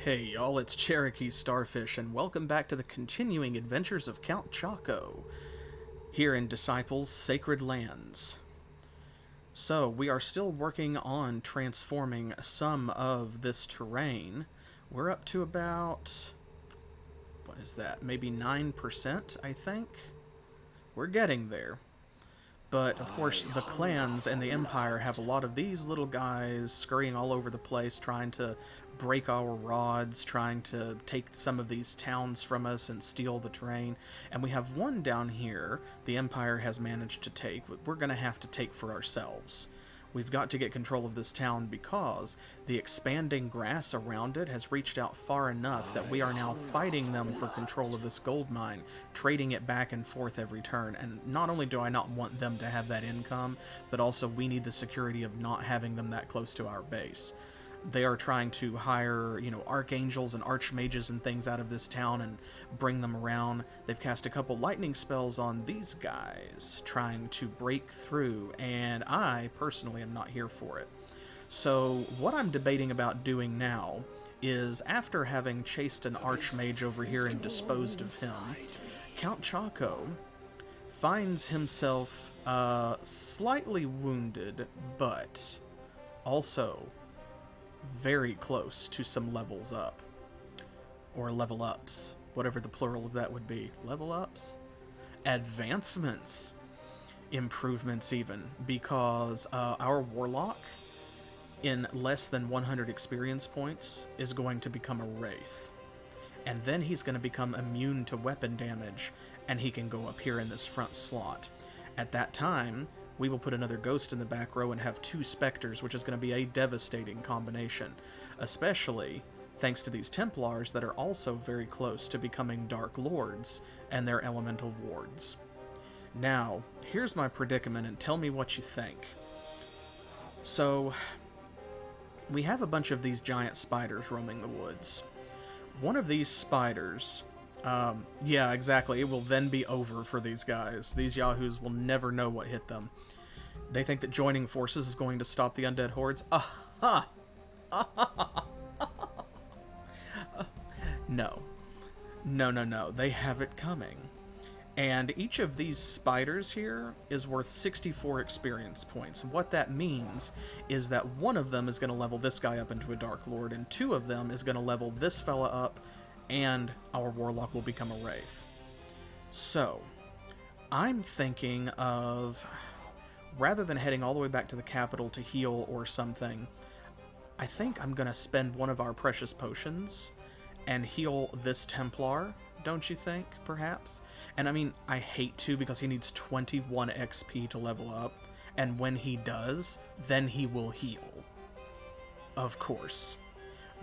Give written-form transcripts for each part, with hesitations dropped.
Hey y'all, it's CherokeeStarfish, and welcome back to the continuing adventures of Count Choco, here in Disciples' Sacred Lands. So, we are still working on transforming some of this terrain. We're up to about, what is that, maybe 9%, I think? We're getting there. But, of course, the clans and the Empire have a lot of these little guys scurrying all over the place, trying to break our rods, trying to take some of these towns from us and steal the terrain. And we have one down here the Empire has managed to take, but we're going to have to take for ourselves. We've got to get control of this town because the expanding grass around it has reached out far enough that we are now fighting them for control of this gold mine, trading it back and forth every turn. And not only do I not want them to have that income, but also we need the security of not having them that close to our base. They are trying to hire, archangels and archmages and things out of this town and bring them around. They've cast a couple lightning spells on these guys, trying to break through, and I, personally, am not here for it. So, what I'm debating about doing now is, after having chased an archmage over here and disposed of him, Count Choco finds himself slightly wounded, but also very close to some levels up. Or level ups. Whatever the plural of that would be. Level ups? Advancements. Improvements even. Because our warlock, in less than 100 experience points, is going to become a wraith. And then he's going to become immune to weapon damage, and he can go up here in this front slot. At that time, we will put another ghost in the back row and have two specters, which is going to be a devastating combination, especially thanks to these Templars that are also very close to becoming Dark Lords and their elemental wards. Now, here's my predicament, and tell me what you think. So, we have a bunch of these giant spiders roaming the woods. One of these spiders, yeah, exactly, it will then be over for these guys. These yahoos will never know what hit them. They think that joining forces is going to stop the undead hordes. Aha! No. No. They have it coming. And each of these spiders here is worth 64 experience points. What that means is that one of them is going to level this guy up into a Dark Lord, and two of them is going to level this fella up, and our warlock will become a wraith. So, I'm thinking of, rather than heading all the way back to the capital to heal or something, I think I'm going to spend one of our precious potions and heal this Templar, don't you think, perhaps? And I mean, I hate to, because he needs 21 XP to level up, and when he does, then he will heal. Of course.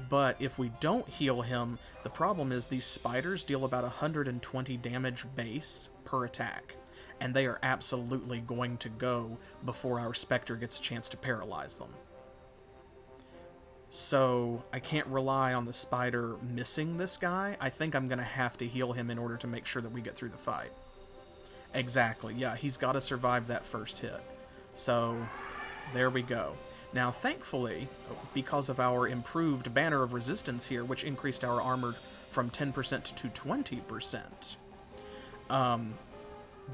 But if we don't heal him, the problem is these spiders deal about 120 damage base per attack, and they are absolutely going to go before our Spectre gets a chance to paralyze them. So I can't rely on the spider missing this guy. I think I'm going to have to heal him in order to make sure that we get through the fight. Exactly, yeah, he's got to survive that first hit. So, there we go. Now, thankfully, because of our improved Banner of Resistance here, which increased our armor from 10% to 20%,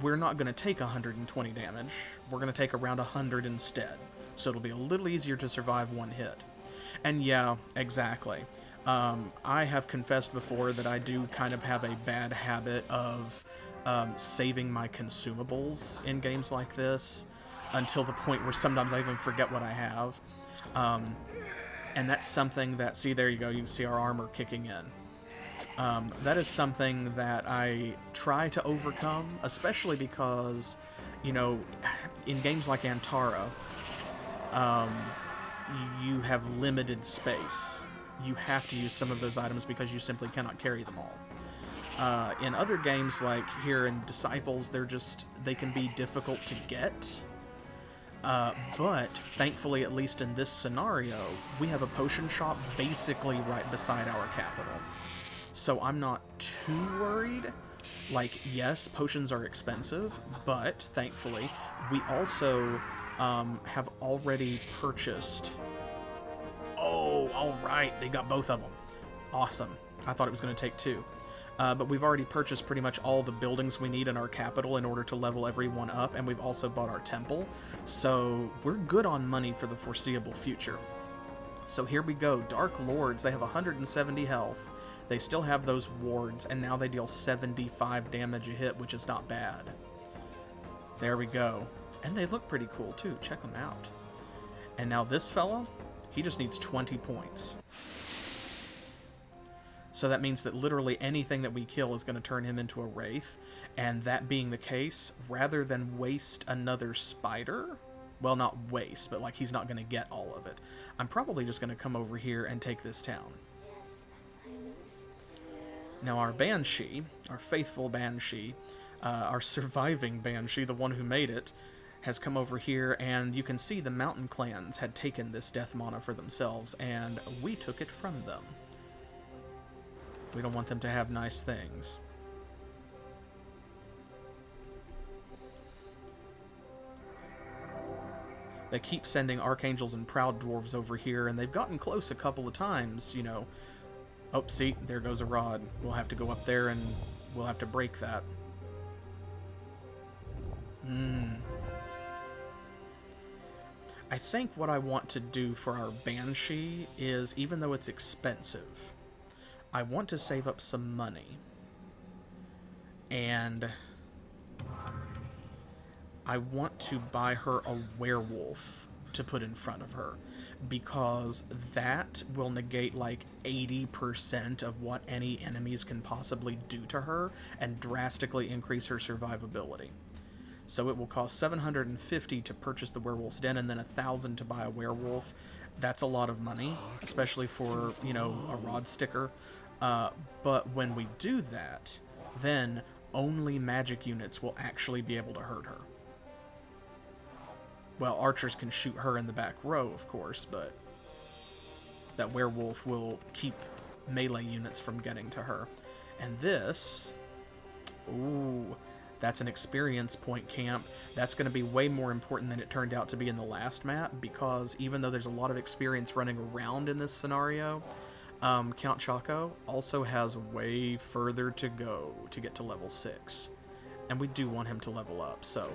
we're not going to take 120 damage. We're going to take around 100 instead. So it'll be a little easier to survive one hit. And yeah, exactly. I have confessed before that I do kind of have a bad habit of saving my consumables in games like this, until the point where sometimes I even forget what I have. And that's something that, see, there you go, you can see our armor kicking in. That is something that I try to overcome, especially because, in games like Antara, you have limited space. You have to use some of those items because you simply cannot carry them all. In other games, like here in Disciples, they can be difficult to get. But thankfully, at least in this scenario, we have a potion shop basically right beside our capital. So I'm not too worried. Like, yes, potions are expensive, but thankfully, we also have already purchased... Oh, alright, they got both of them. Awesome. I thought it was going to take 2. But we've already purchased pretty much all the buildings we need in our capital in order to level everyone up, and we've also bought our temple. So we're good on money for the foreseeable future. So here we go. Dark Lords, they have 170 health. They still have those wards, and now they deal 75 damage a hit, which is not bad. There we go. And they look pretty cool, too. Check them out. And now this fellow, he just needs 20 points. So that means that literally anything that we kill is going to turn him into a wraith. And that being the case, rather than waste another spider, well, not waste, but like he's not going to get all of it, I'm probably just going to come over here and take this town. Now our Banshee, our faithful Banshee, our surviving Banshee, the one who made it, has come over here, and you can see the mountain clans had taken this death mana for themselves, and we took it from them. We don't want them to have nice things. They keep sending archangels and proud dwarves over here, and they've gotten close a couple of times, you know. Oh, see, there goes a rod. We'll have to go up there, and we'll have to break that. I think what I want to do for our Banshee is, even though it's expensive, I want to save up some money. And I want to buy her a werewolf to put in front of her, because that will negate like 80% of what any enemies can possibly do to her and drastically increase her survivability. So it will cost 750 to purchase the werewolf's den and then 1,000 to buy a werewolf. That's a lot of money, especially for, you know, a rod sticker. But when we do that, then only magic units will actually be able to hurt her. Well, archers can shoot her in the back row, of course, but that werewolf will keep melee units from getting to her. And this... Ooh, that's an experience point camp. That's going to be way more important than it turned out to be in the last map, because even though there's a lot of experience running around in this scenario, Count Choco also has way further to go to get to level 6. And we do want him to level up, so...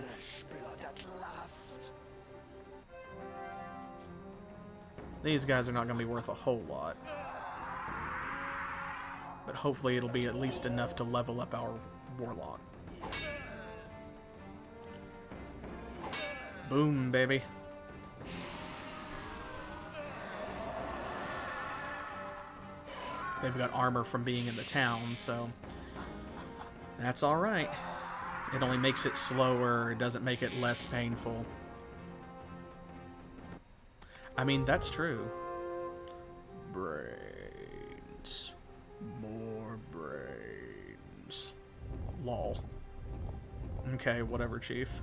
These guys are not going to be worth a whole lot. But hopefully it'll be at least enough to level up our warlock. Boom, baby. They've got armor from being in the town, so that's alright. It only makes it slower, it doesn't make it less painful. I mean, that's true. Brains. More brains. Lol. Okay, whatever, Chief.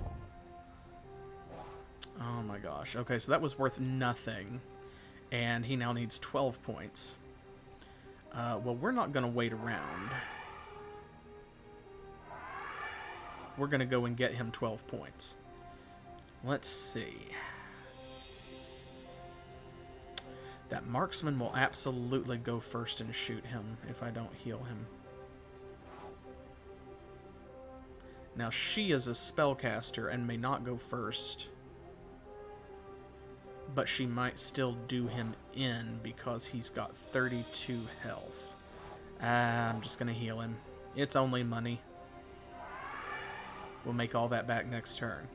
Oh my gosh. Okay, so that was worth nothing. And he now needs 12 points. Well, we're not going to wait around. We're going to go and get him 12 points. Let's see. That marksman will absolutely go first and shoot him if I don't heal him. Now, she is a spellcaster and may not go first, but she might still do him in because he's got 32 health. I'm just going to heal him. It's only money. We'll make all that back next turn.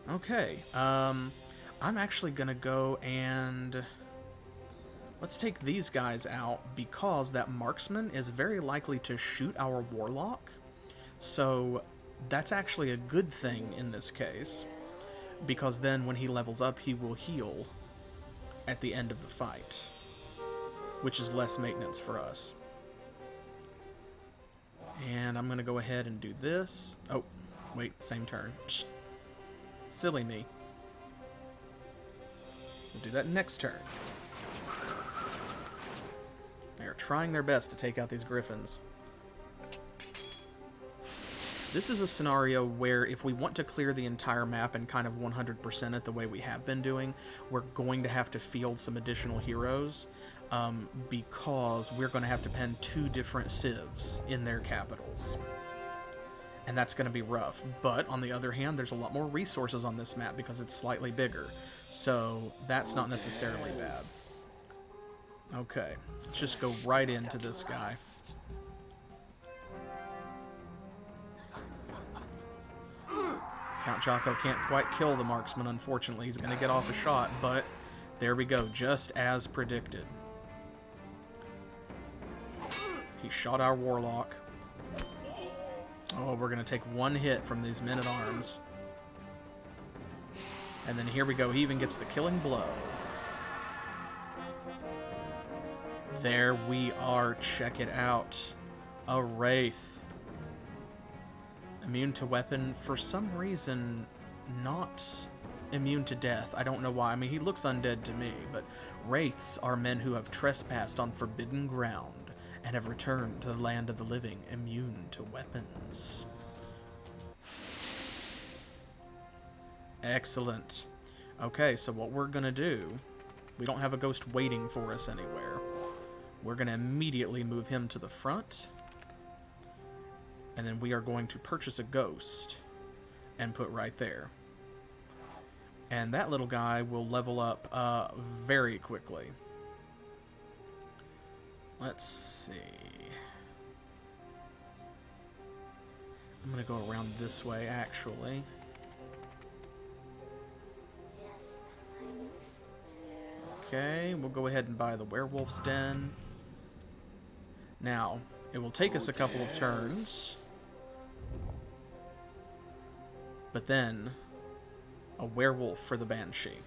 Okay, I'm actually going to go and... Let's take these guys out, because that marksman is very likely to shoot our warlock. So that's actually a good thing in this case, because then when he levels up, he will heal at the end of the fight, which is less maintenance for us. And I'm going to go ahead and do this. Oh, wait, same turn. Psst. Silly me. We'll do that next turn. They are trying their best to take out these griffins. This is a scenario where if we want to clear the entire map and kind of 100% it the way we have been doing, we're going to have to field some additional heroes. because we're going to have to pen 2 different civs in their capitals. And that's going to be rough. But on the other hand, there's a lot more resources on this map because it's slightly bigger. So that's not necessarily bad. Okay, let's just go right into this guy. Count Choco can't quite kill the marksman, unfortunately. He's going to get off a shot, but there we go, just as predicted. He shot our warlock. Oh, we're going to take 1 hit from these men-at-arms. And then here we go, he even gets the killing blow. There we are, check it out. A Wraith. Immune to weapon, for some reason, not immune to death. I don't know why. I mean, he looks undead to me, but Wraiths are men who have trespassed on forbidden ground and have returned to the land of the living, immune to weapons. Excellent. Okay, so what we're gonna do, we don't have a ghost waiting for us anywhere. We're gonna immediately move him to the front, and then we are going to purchase a ghost and put right there. And that little guy will level up very quickly. Let's see. I'm going to go around this way, actually. Okay, we'll go ahead and buy the werewolf's den. Now, it will take us a couple of turns. But then, a werewolf for the banshee.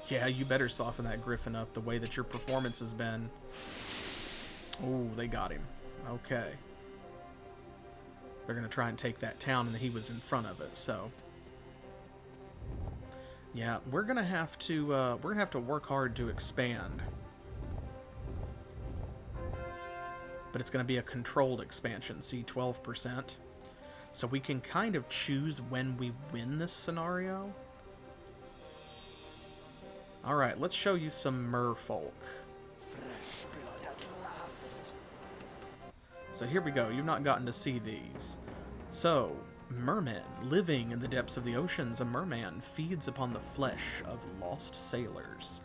Yeah, you better soften that griffin up the way that your performance has been. Oh, they got him. Okay. They're going to try and take that town, and he was in front of it, so... Yeah, we're going to have to work hard to expand. But it's going to be a controlled expansion, see, 12%. So we can kind of choose when we win this scenario. Alright, let's show you some merfolk. So here we go, you've not gotten to see these. So, mermen, living in the depths of the oceans, a merman feeds upon the flesh of lost sailors.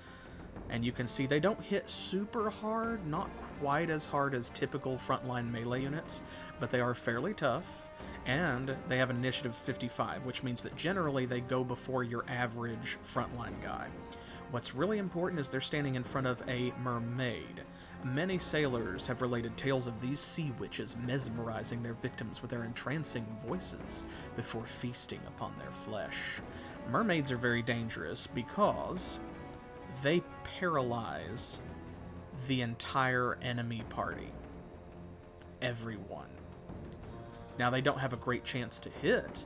And you can see they don't hit super hard, not quite as hard as typical frontline melee units, but they are fairly tough, and they have an initiative 55, which means that generally they go before your average frontline guy. What's really important is they're standing in front of a mermaid. Many sailors have related tales of these sea witches mesmerizing their victims with their entrancing voices before feasting upon their flesh. Mermaids are very dangerous because they paralyze the entire enemy party. Everyone. Now, they don't have a great chance to hit,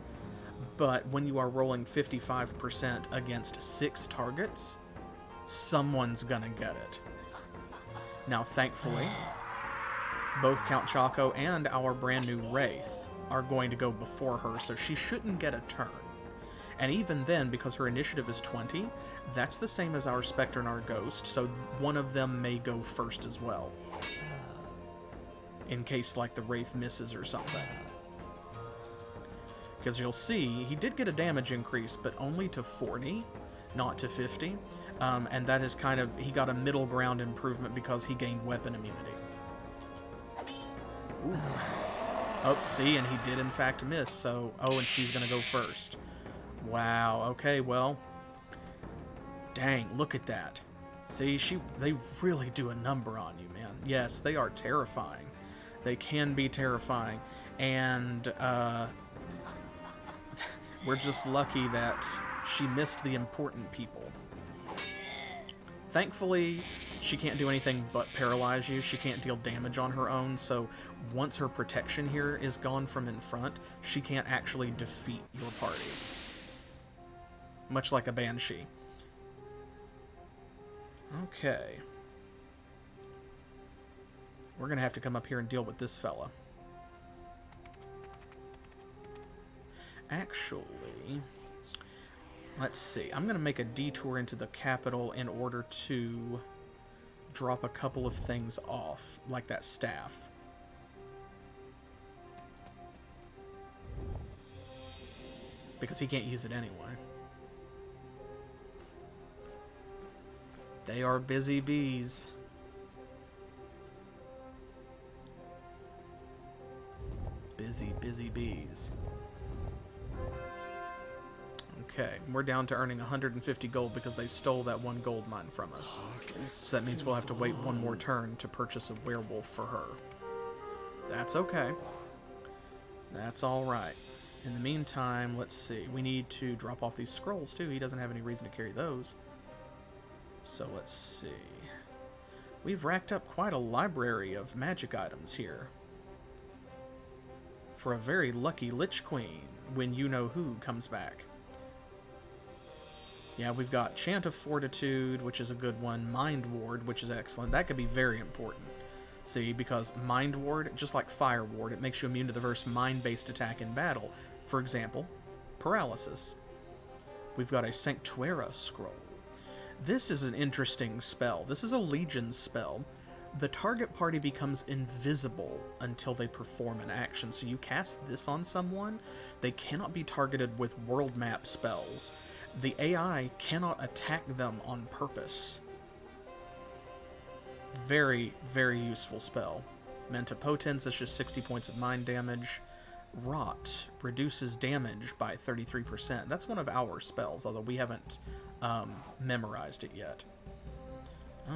but when you are rolling 55% against 6 targets, someone's gonna get it. Now, thankfully, both Count Choco and our brand new Wraith are going to go before her, so she shouldn't get a turn. And even then, because her initiative is 20, that's the same as our Spectre and our Ghost, so one of them may go first as well. In case, like, the Wraith misses or something. Because you'll see, he did get a damage increase, but only to 40, not to 50. And that is kind of, he got a middle ground improvement because he gained weapon immunity. Ooh. Oh, see, and he did in fact miss, so, oh, and she's gonna go first. Wow, okay, well, dang, look at that. See, they really do a number on you, man. Yes, they are terrifying. They can be terrifying, and, we're just lucky that she missed the important people. Thankfully, she can't do anything but paralyze you. She can't deal damage on her own, so once her protection here is gone from in front, she can't actually defeat your party. Much like a banshee. Okay. We're gonna have to come up here and deal with this fella. Actually, Let's see. I'm going to make a detour into the capital in order to drop a couple of things off, like that staff. Because he can't use it anyway. They are busy bees. Busy, busy bees. Okay, we're down to earning 150 gold because they stole that one gold mine from us. So that means we'll have to wait one more turn to purchase a werewolf for her. That's okay. That's alright. In the meantime, let's see. We need to drop off these scrolls too. He doesn't have any reason to carry those. So let's see. We've racked up quite a library of magic items here. For a very lucky Lich Queen when you-know-who comes back. Yeah, we've got Chant of Fortitude, which is a good one. Mind Ward, which is excellent. That could be very important. See, because Mind Ward, just like Fire Ward, it makes you immune to the first mind-based attack in battle. For example, Paralysis. We've got a Sanctuara Scroll. This is an interesting spell. This is a Legion spell. The target party becomes invisible until they perform an action. So you cast this on someone, they cannot be targeted with world map spells. The AI cannot attack them on purpose. Very, very useful spell. Menta Potens is just 60 points of mind damage. Rot reduces damage by 33%. That's one of our spells, although we haven't memorized it yet.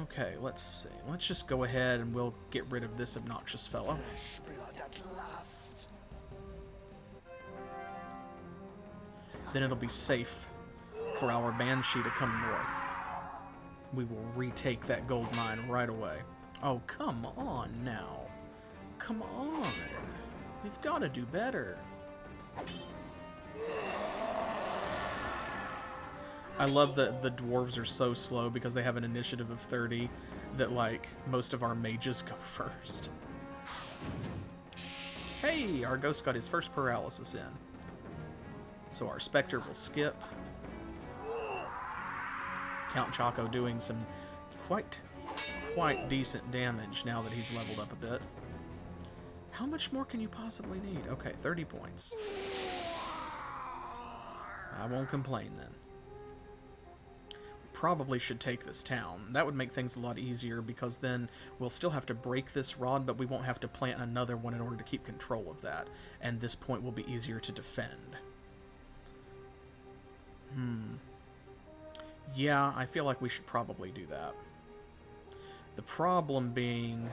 Okay, let's see. Let's just go ahead and we'll get rid of this obnoxious fellow. Then it'll be safe for our Banshee to come north. We will retake that gold mine right away. Oh, come on now. Come on. We've got to do better. I love that the dwarves are so slow because they have an initiative of 30 that, like, most of our mages go first. Hey, our ghost got his first paralysis in. So our Spectre will skip. Count Choco doing some quite decent damage now that he's leveled up a bit. How much more can you possibly need? Okay, 30 points. I won't complain then. Probably should take this town. That would make things a lot easier because then we'll still have to break this rod, but we won't have to plant another one in order to keep control of that. And this point will be easier to defend. Yeah, I feel like we should probably do that. The problem being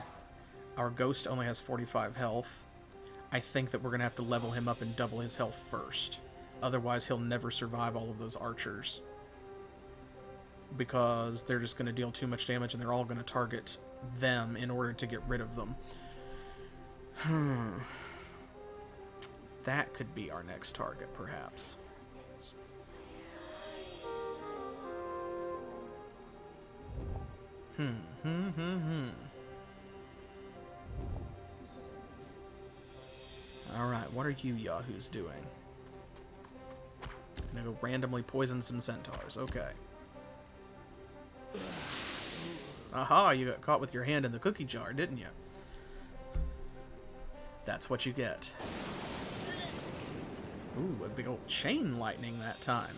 our ghost only has 45 health. I think that we're going to have to level him up and double his health first. Otherwise, he'll never survive all of those archers. Because they're just going to deal too much damage and they're all going to target them in order to get rid of them. That could be our next target, perhaps. Alright, what are you yahoos doing? Gonna go randomly poison some centaurs. Okay. Aha, you got caught with your hand in the cookie jar, didn't you? That's what you get. Ooh, a big old chain lightning that time.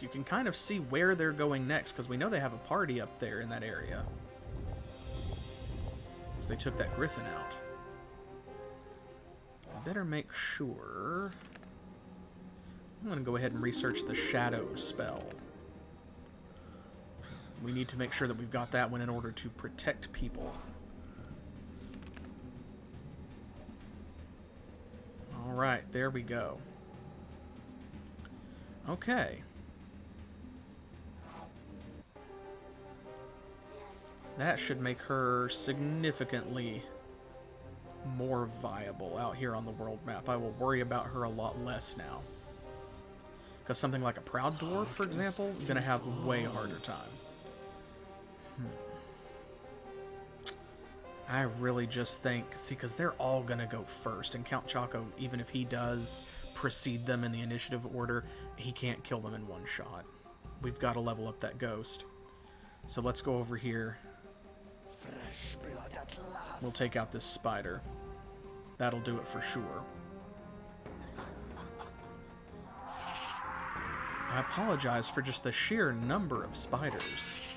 You can kind of see where they're going next, because we know they have a party up there in that area. Because they took that griffin out. I better make sure... I'm going to go ahead and research the shadow spell. We need to make sure that we've got that one in order to protect people. Alright, there we go. Okay. That should make her significantly more viable out here on the world map. I will worry about her a lot less now. Because something like a Proud Dwarf, for example, is going to have a way harder time. I really just think, see, because they're all going to go first, and Count Choco, even if he does precede them in the initiative order, he can't kill them in one shot. We've got to level up that ghost. So let's go over here. We'll take out this spider. That'll do it for sure. I apologize for just the sheer number of spiders.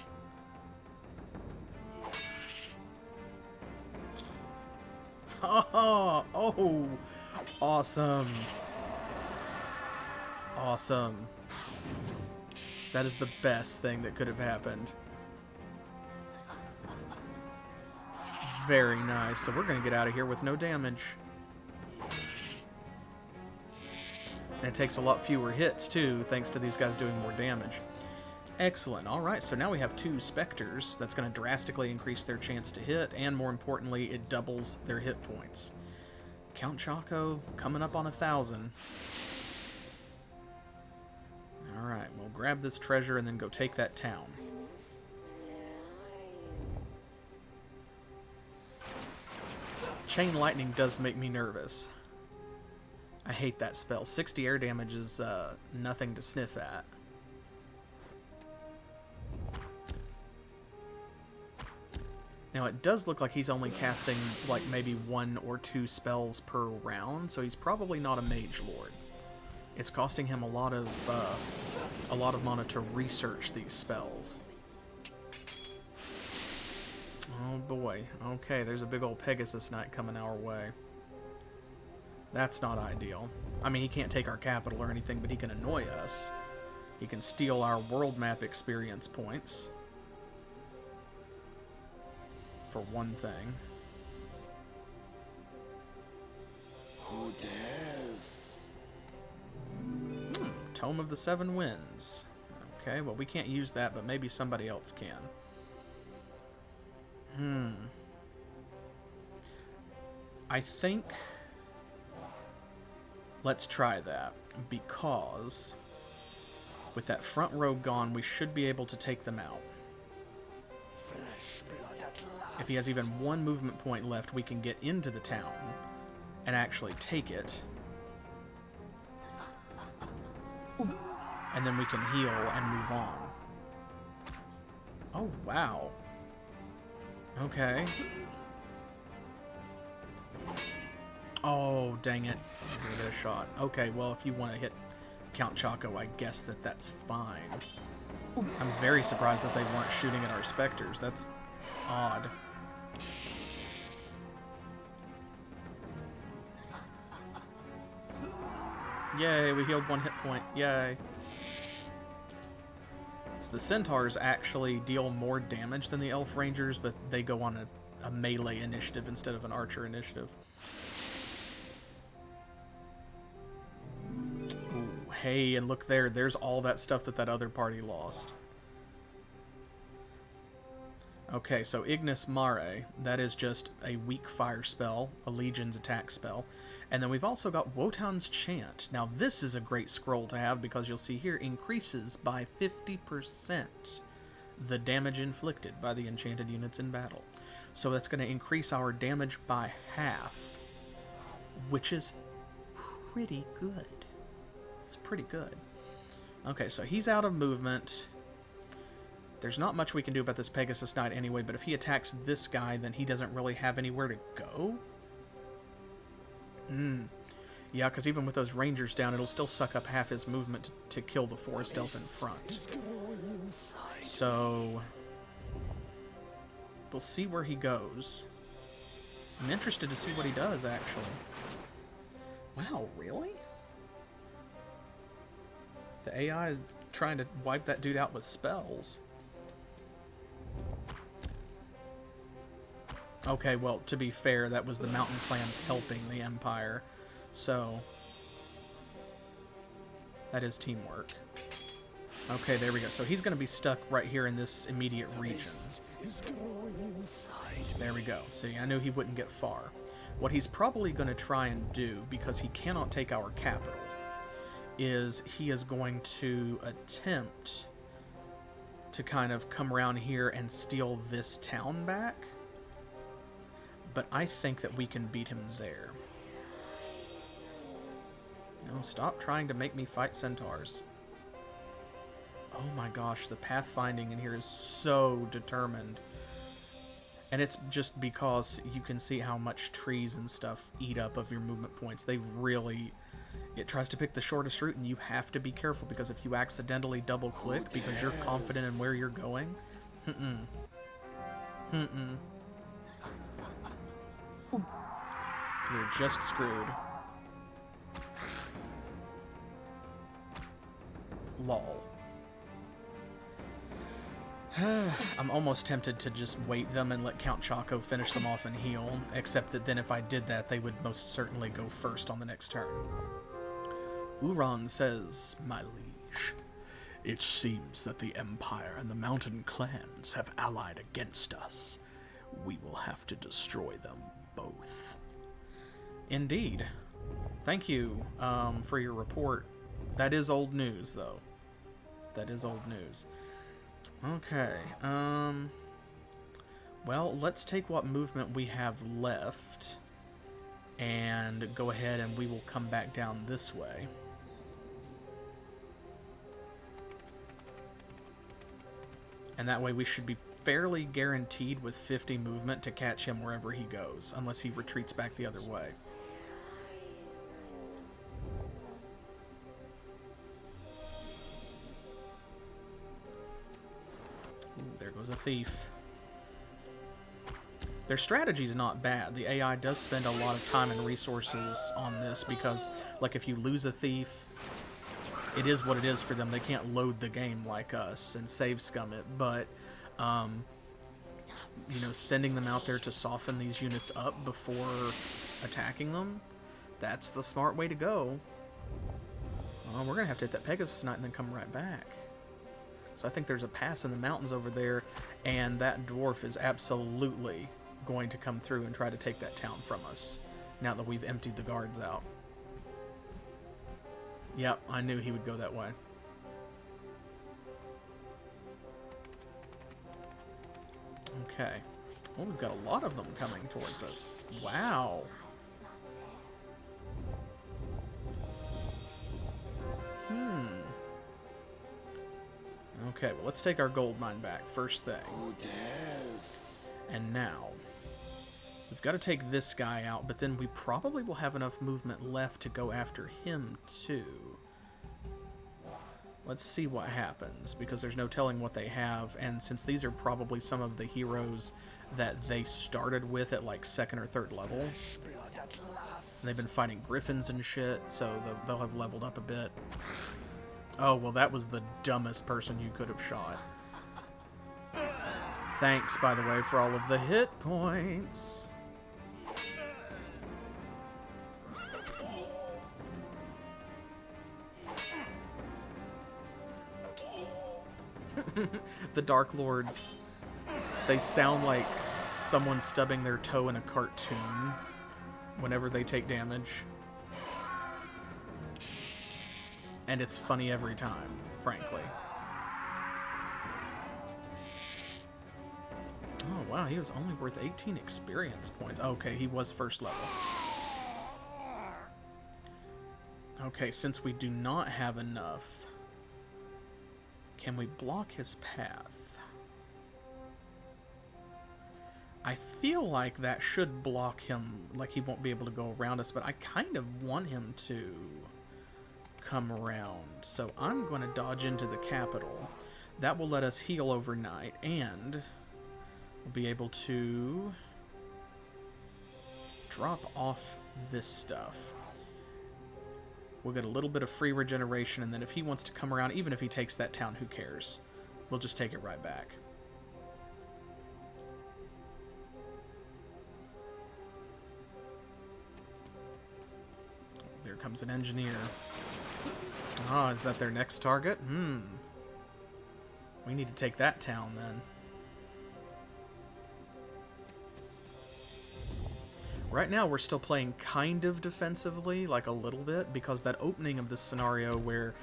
Oh, awesome. Awesome. That is the best thing that could have happened. Very nice. So we're going to get out of here with no damage. And it takes a lot fewer hits, too, thanks to these guys doing more damage. Excellent. Alright, so now we have 2 Spectres. That's going to drastically increase their chance to hit, and more importantly, it doubles their hit points. Count Choco coming up on 1,000. Alright, we'll grab this treasure and then go take that town. Chain Lightning does make me nervous. I hate that spell. 60 air damage is nothing to sniff at. Now, it does look like he's only casting, like, maybe 1 or 2 spells per round, so he's probably not a Mage Lord. It's costing him a lot of mana to research these spells. Oh boy. Okay, there's a big old Pegasus Knight coming our way. That's not ideal. I mean, he can't take our capital or anything, but he can annoy us. He can steal our world map experience points. For one thing. Who dares? Tome of the Seven Winds. Okay, well, we can't use that, but maybe somebody else can. I think... let's try that, because with that front row gone, we should be able to take them out. If he has even 1 movement point left, we can get into the town and actually take it. And then we can heal and move on. Oh, wow. Okay. Oh, dang it. I'm gonna get a shot. Okay, well, if you want to hit Count Choco, I guess that's fine. I'm very surprised that they weren't shooting at our Spectres. That's odd. Yay, we healed 1 hit point. Yay. So the Centaurs actually deal more damage than the Elf Rangers, but they go on a melee initiative instead of an archer initiative. Ooh, hey, and look there. There's all that stuff that other party lost. Okay, so Ignis Mare, that is just a weak fire spell, a Legion's attack spell. And then we've also got Woton's Chant. Now this is a great scroll to have because you'll see here increases by 50% the damage inflicted by the enchanted units in battle. So that's going to increase our damage by half, which is pretty good. It's pretty good. Okay, so he's out of movement. There's not much we can do about this Pegasus Knight anyway, but if he attacks this guy, then he doesn't really have anywhere to go? Yeah, because even with those Rangers down, it'll still suck up half his movement to kill the Forest Elf in front. So... we'll see where he goes. I'm interested to see what he does, actually. Wow, really? The AI is trying to wipe that dude out with spells. Okay, well, to be fair, that was the mountain clans helping the Empire, so that is teamwork. Okay, there we go. So he's going to be stuck right here in this immediate region. There we go. See, I knew he wouldn't get far. What he's probably going to try and do, because he cannot take our capital, is he is going to attempt to kind of come around here and steal this town back. but I think that we can beat him there. No, stop trying to make me fight centaurs. Oh my gosh, the pathfinding in here is so determined. And it's just because you can see how much trees and stuff eat up of your movement points. They really... It tries to pick the shortest route, and you have to be careful, because if you accidentally double-click because you're confident in where you're going... You're just screwed. Lol. I'm almost tempted to just wait them and let Count Choco finish them off and heal, except that then if I did that, they would most certainly go first on the next turn. Uron says, "My liege, it seems that the Empire and the Mountain clans have allied against us. We will have to destroy them both." Indeed. Thank you for your report. That is old news, though. That is old news. Okay, well, let's take what movement we have left and go ahead and we will come back down this way. And that way we should be fairly guaranteed with 50 movement to catch him wherever he goes, unless he retreats back the other way. There goes a thief. Their strategy is not bad. The AI does spend a lot of time and resources on this because, like, if you lose a thief, it is what it is for them. They can't load the game like us and save scum it, but, you know, sending them out there to soften these units up before attacking them, that's the smart way to go. Well, we're going to have to hit that Pegasus Knight and then come right back. So I think there's a pass in the mountains over there, and that dwarf is absolutely going to come through and try to take that town from us, now that we've emptied the guards out. Yep, I knew he would go that way. Okay. Well, we've got a lot of them coming towards us. Wow. Okay, well, let's take our gold mine back, first thing. And now, we've got to take this guy out, but then we probably will have enough movement left to go after him, too. Let's see what happens, because there's no telling what they have, and since these are probably some of the heroes that they started with at, like, 2nd or 3rd level, they've been fighting griffins and shit, so they'll have leveled up a bit. Oh, well, that was the dumbest person you could have shot. Thanks, by the way, for all of the hit points. The Dark Lords, they sound like someone stubbing their toe in a cartoon whenever they take damage. And it's funny every time, frankly. Oh, wow, he was only worth 18 experience points. Okay, he was 1st level. Okay, since we do not have enough, can we block his path? I feel like that should block him, like he won't be able to go around us, but I kind of want him to come around. So I'm going to dodge into the capital. That will let us heal overnight, and we'll be able to drop off this stuff. We'll get a little bit of free regeneration, and then if he wants to come around, even if he takes that town, who cares? We'll just take it right back. There comes an engineer. Ah, is that their next target? We need to take that town, then. Right now, we're still playing kind of defensively, like a little bit, because that opening of this scenario where,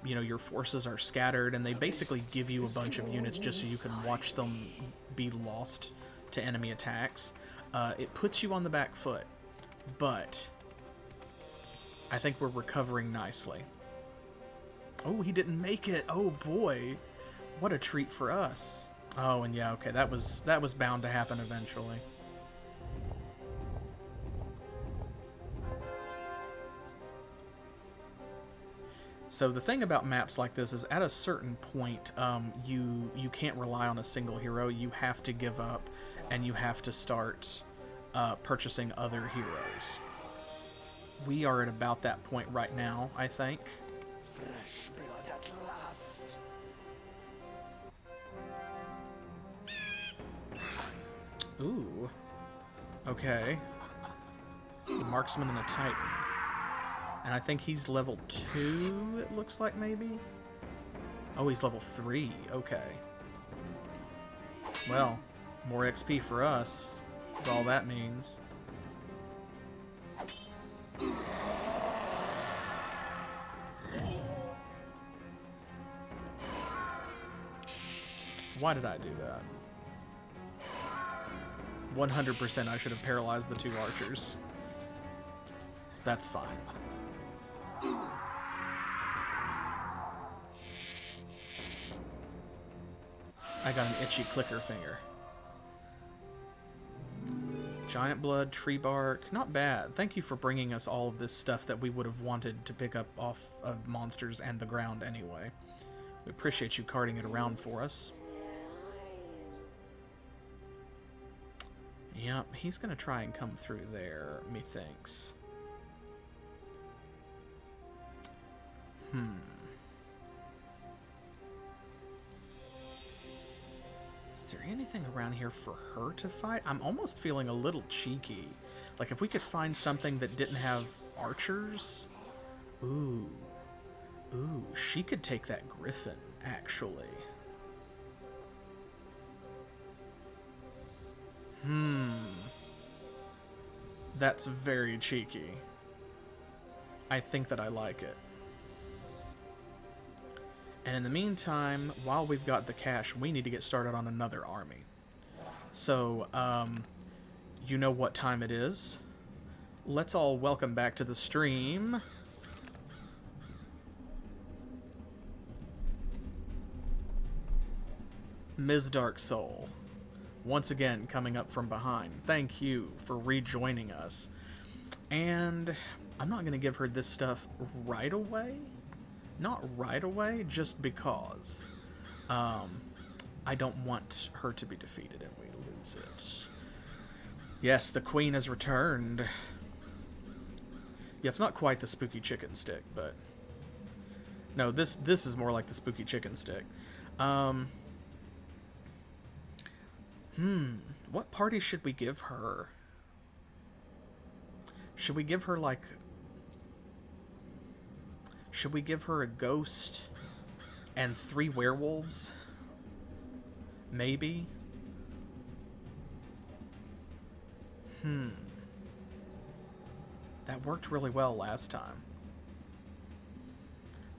you know, your forces are scattered, and they basically give you a bunch of units just so you can watch them be lost to enemy attacks. it puts you on the back foot, but I think we're recovering nicely. Oh, he didn't make it. Oh boy, what a treat for us. Oh, and yeah, okay, that was bound to happen eventually. So the thing about maps like this is, at a certain point, you can't rely on a single hero. You have to give up, and you have to start purchasing other heroes. We are at about that point right now, I think. Fresh blood at last. Ooh. Okay. A marksman and a titan. And I think he's level 2, it looks like, maybe? Oh, he's level 3. Okay. Well, more XP for us is all that means. Why did I do that? 100% I should have paralyzed the 2 archers. That's fine. I got an itchy clicker finger. Giant blood, tree bark, not bad. Thank you for bringing us all of this stuff that we would have wanted to pick up off of monsters and the ground anyway. We appreciate you carting it around for us. Yep, he's gonna try and come through there, methinks. Is there anything around here for her to fight? I'm almost feeling a little cheeky. Like, if we could find something that didn't have archers. Ooh. Ooh, she could take that griffin, actually. That's very cheeky. I think that I like it. And in the meantime, while we've got the cash, we need to get started on another army. So, you know what time it is. Let's all welcome back to the stream. Ms. Darksoul. Once again, coming up from behind. Thank you for rejoining us. And I'm not going to give her this stuff right away. Not right away, just because. I don't want her to be defeated and we lose it. Yes, the queen has returned. Yeah, it's not quite the spooky chicken stick, but... No, this is more like the spooky chicken stick. What party should we give her? Should we give her, like... Should we give her a ghost and 3 werewolves? Maybe? That worked really well last time.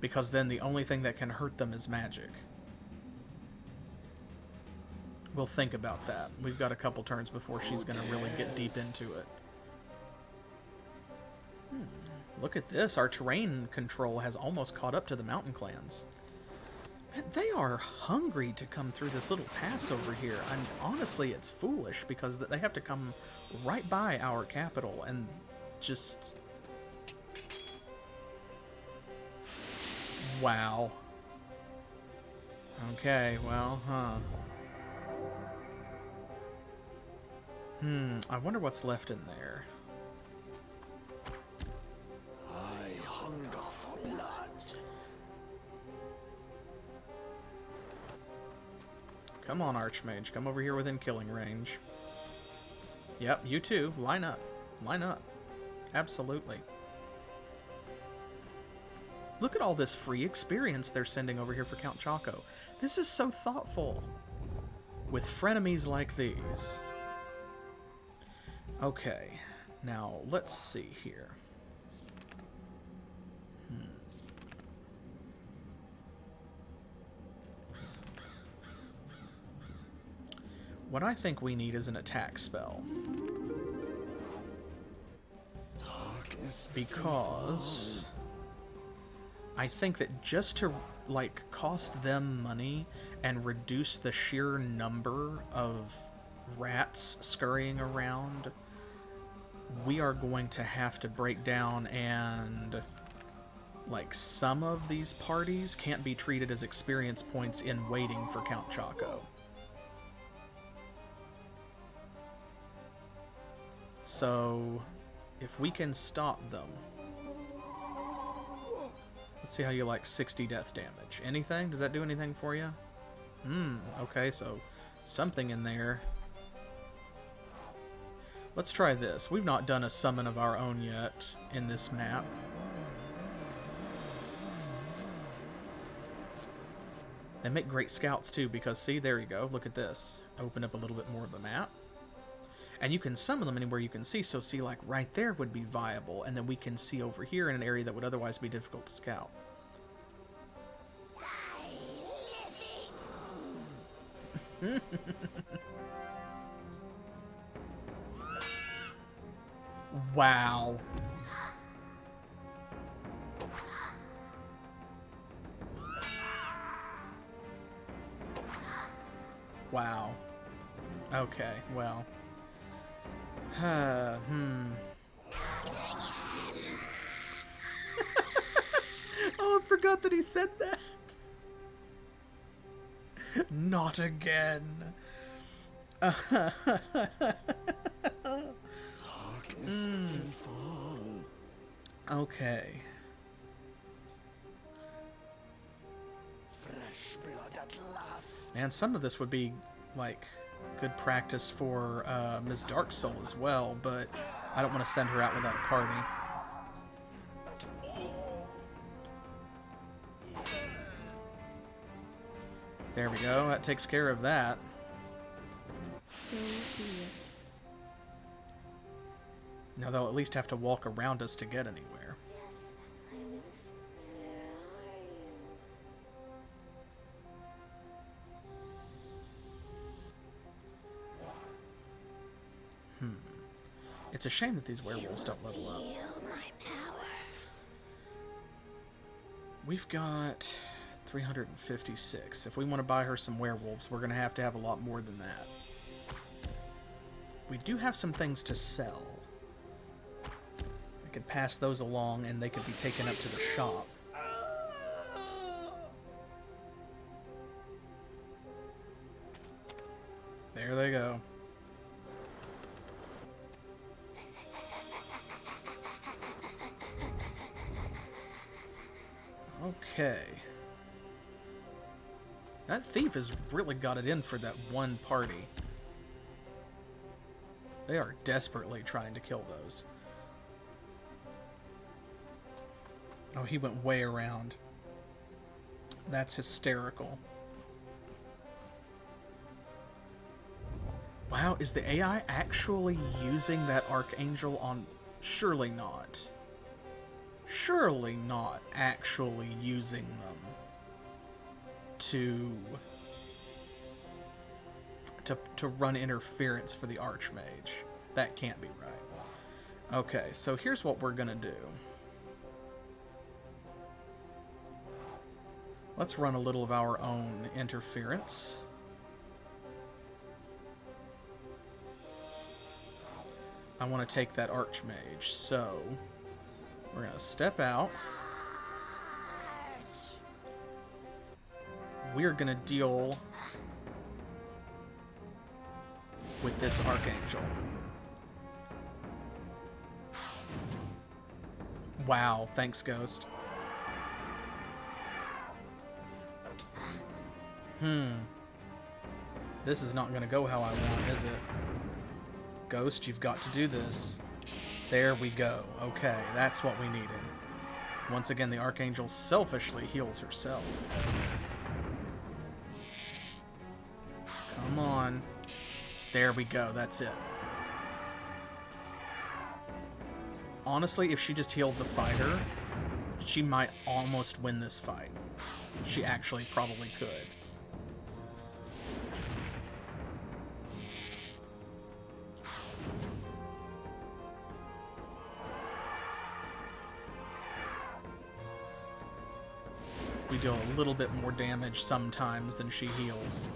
Because then the only thing that can hurt them is magic. We'll think about that. We've got a couple turns before she's going to really get deep into it. Look at this. Our terrain control has almost caught up to the mountain clans. Man, they are hungry to come through this little pass over here. And honestly, it's foolish because they have to come right by our capital and just... Wow. Okay, well, I wonder what's left in there. I hunger for blood. Come on, Archmage. Come over here within killing range. Yep, you too. Line up. Line up. Absolutely. Look at all this free experience they're sending over here for Count Choco. This is so thoughtful. With frenemies like these. Okay. Now, let's see here. What I think we need is an attack spell. because I think that just to, like, cost them money and reduce the sheer number of rats scurrying around, we are going to have to break down, and like, some of these parties can't be treated as experience points in waiting for Count Choco. So if we can stop them, let's see how you like 60 death damage. Anything? Does that do anything for you? Okay, so something in there. Let's try this. We've not done a summon of our own yet in this map. They make great scouts too, because see, there you go. Look at this. Open up a little bit more of the map. And you can summon them anywhere you can see. So see, like right there would be viable. And then we can see over here in an area that would otherwise be difficult to scout. Wow. Wow. Okay, well. Oh, I forgot that he said that. Not again. Darkness will fall. Okay. Fresh blood at last. And some of this would be, like, good practice for Ms. Darksoul as well, but I don't want to send her out without a party. There we go. That takes care of that. So be it. Now they'll at least have to walk around us to get anywhere. Yes, I miss. Where are you? It's a shame that these werewolves don't level up. Feel my power. We've got 356. If we want to buy her some werewolves, we're going to have a lot more than that. We do have some things to sell. I could pass those along and they could be taken up to the shop. There they go. Okay. That thief has really got it in for that one party. They are desperately trying to kill those. Oh, he went way around. That's hysterical. Wow, is the AI actually using that Archangel on... Surely not. Surely not actually using them to run interference for the Archmage. That can't be right. Okay, so here's what we're gonna do. Let's run a little of our own interference. I want to take that Archmage, so we're gonna step out. We're gonna deal with this Archangel. Wow, thanks, Ghost. This is not gonna go how I want, is it? Ghost, you've got to do this. There we go. Okay, that's what we needed. Once again, the Archangel selfishly heals herself. Come on. There we go, that's it. Honestly, if she just healed the fighter, she might almost win this fight. She actually probably could. deal a little bit more damage sometimes than she heals.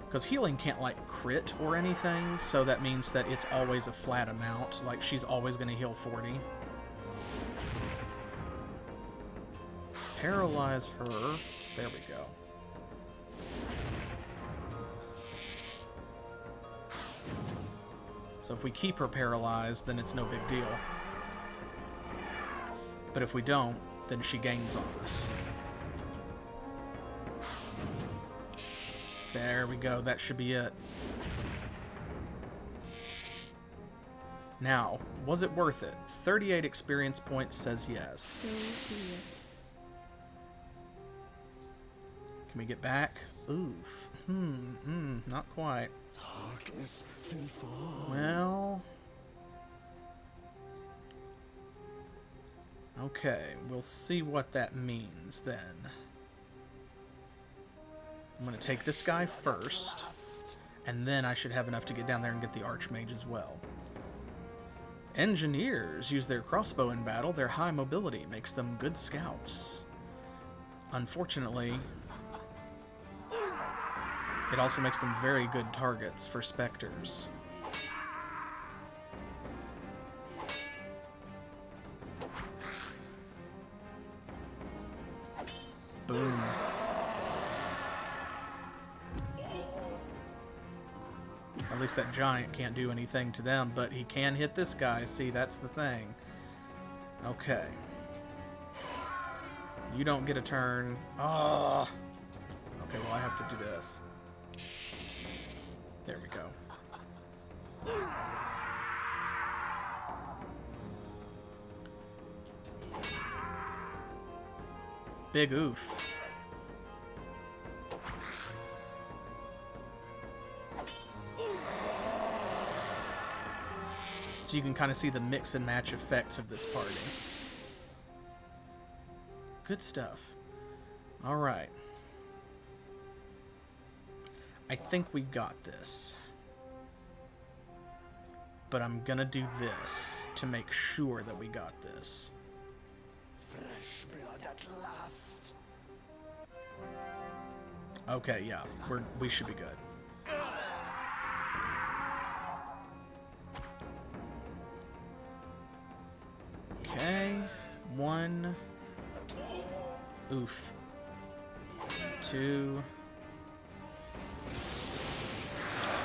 Because healing can't, like, crit or anything, so that means that it's always a flat amount. Like, she's always going to heal 40. Paralyze her. There we go. So if we keep her paralyzed, then it's no big deal. But if we don't, then she gains on us. There we go. That should be it. Now, was it worth it? 38 experience points says yes. So be it. Can we get back? Oof. Not quite. Darkness will fall. Well... Okay, we'll see what that means then. I'm going to take this guy first, and then I should have enough to get down there and get the Archmage as well. Engineers use their crossbow in battle. Their high mobility makes them good scouts. Unfortunately, it also makes them very good targets for specters. Boom. At least that giant can't do anything to them, but he can hit this guy. See, that's the thing. Okay. You don't get a turn. Ah. Okay, well, I have to do this. There we go. Big oof. So you can kind of see the mix and match effects of this party. Good stuff. Alright. I think we got this. But I'm gonna do this to make sure that we got this. Fresh blood at last. Okay, yeah, we should be good. Okay, 1. Oof. 2.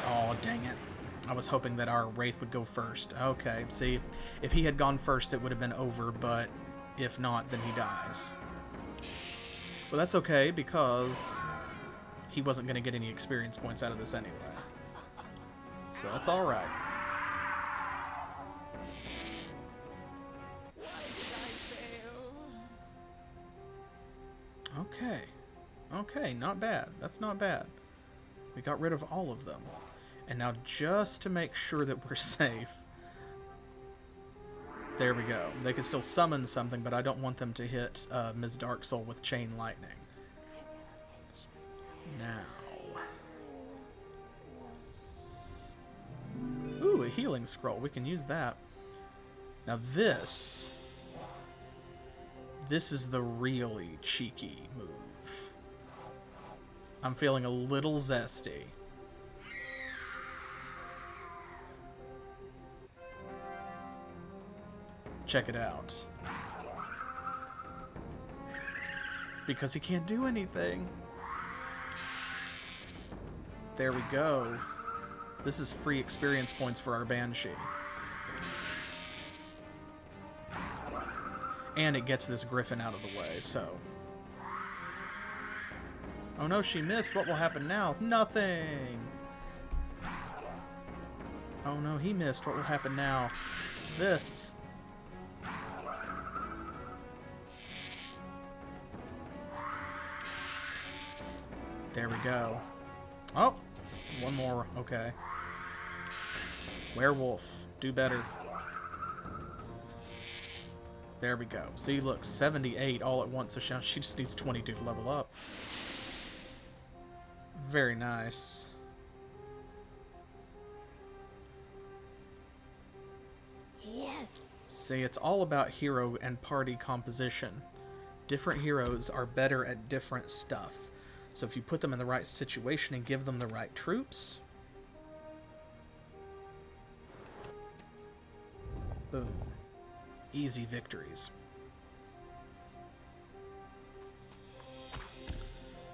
Oh, dang it. I was hoping that our Wraith would go first. Okay, see, if he had gone first, it would have been over, but if not, then he dies. Well, that's okay, because he wasn't going to get any experience points out of this anyway. So that's alright. Okay. Okay, not bad. That's not bad. We got rid of all of them. And now just to make sure that we're safe... There we go. They can still summon something, but I don't want them to hit Ms. Darksoul with Chain Lightning. Now... Ooh, a healing scroll. We can use that. Now this... This is the really cheeky move. I'm feeling a little zesty. Check it out. Because he can't do anything. There we go. This is free experience points for our Banshee. And it gets this Griffin out of the way, so... Oh no, she missed. What will happen now? Nothing! Oh no, he missed. What will happen now? This. There we go. Oh! One more. Okay. Werewolf. Do better. There we go. See, look, 78 all at once. So she just needs 22 to level up. Very nice. Yes. See, it's all about hero and party composition. Different heroes are better at different stuff. So if you put them in the right situation and give them the right troops, boom. Easy victories.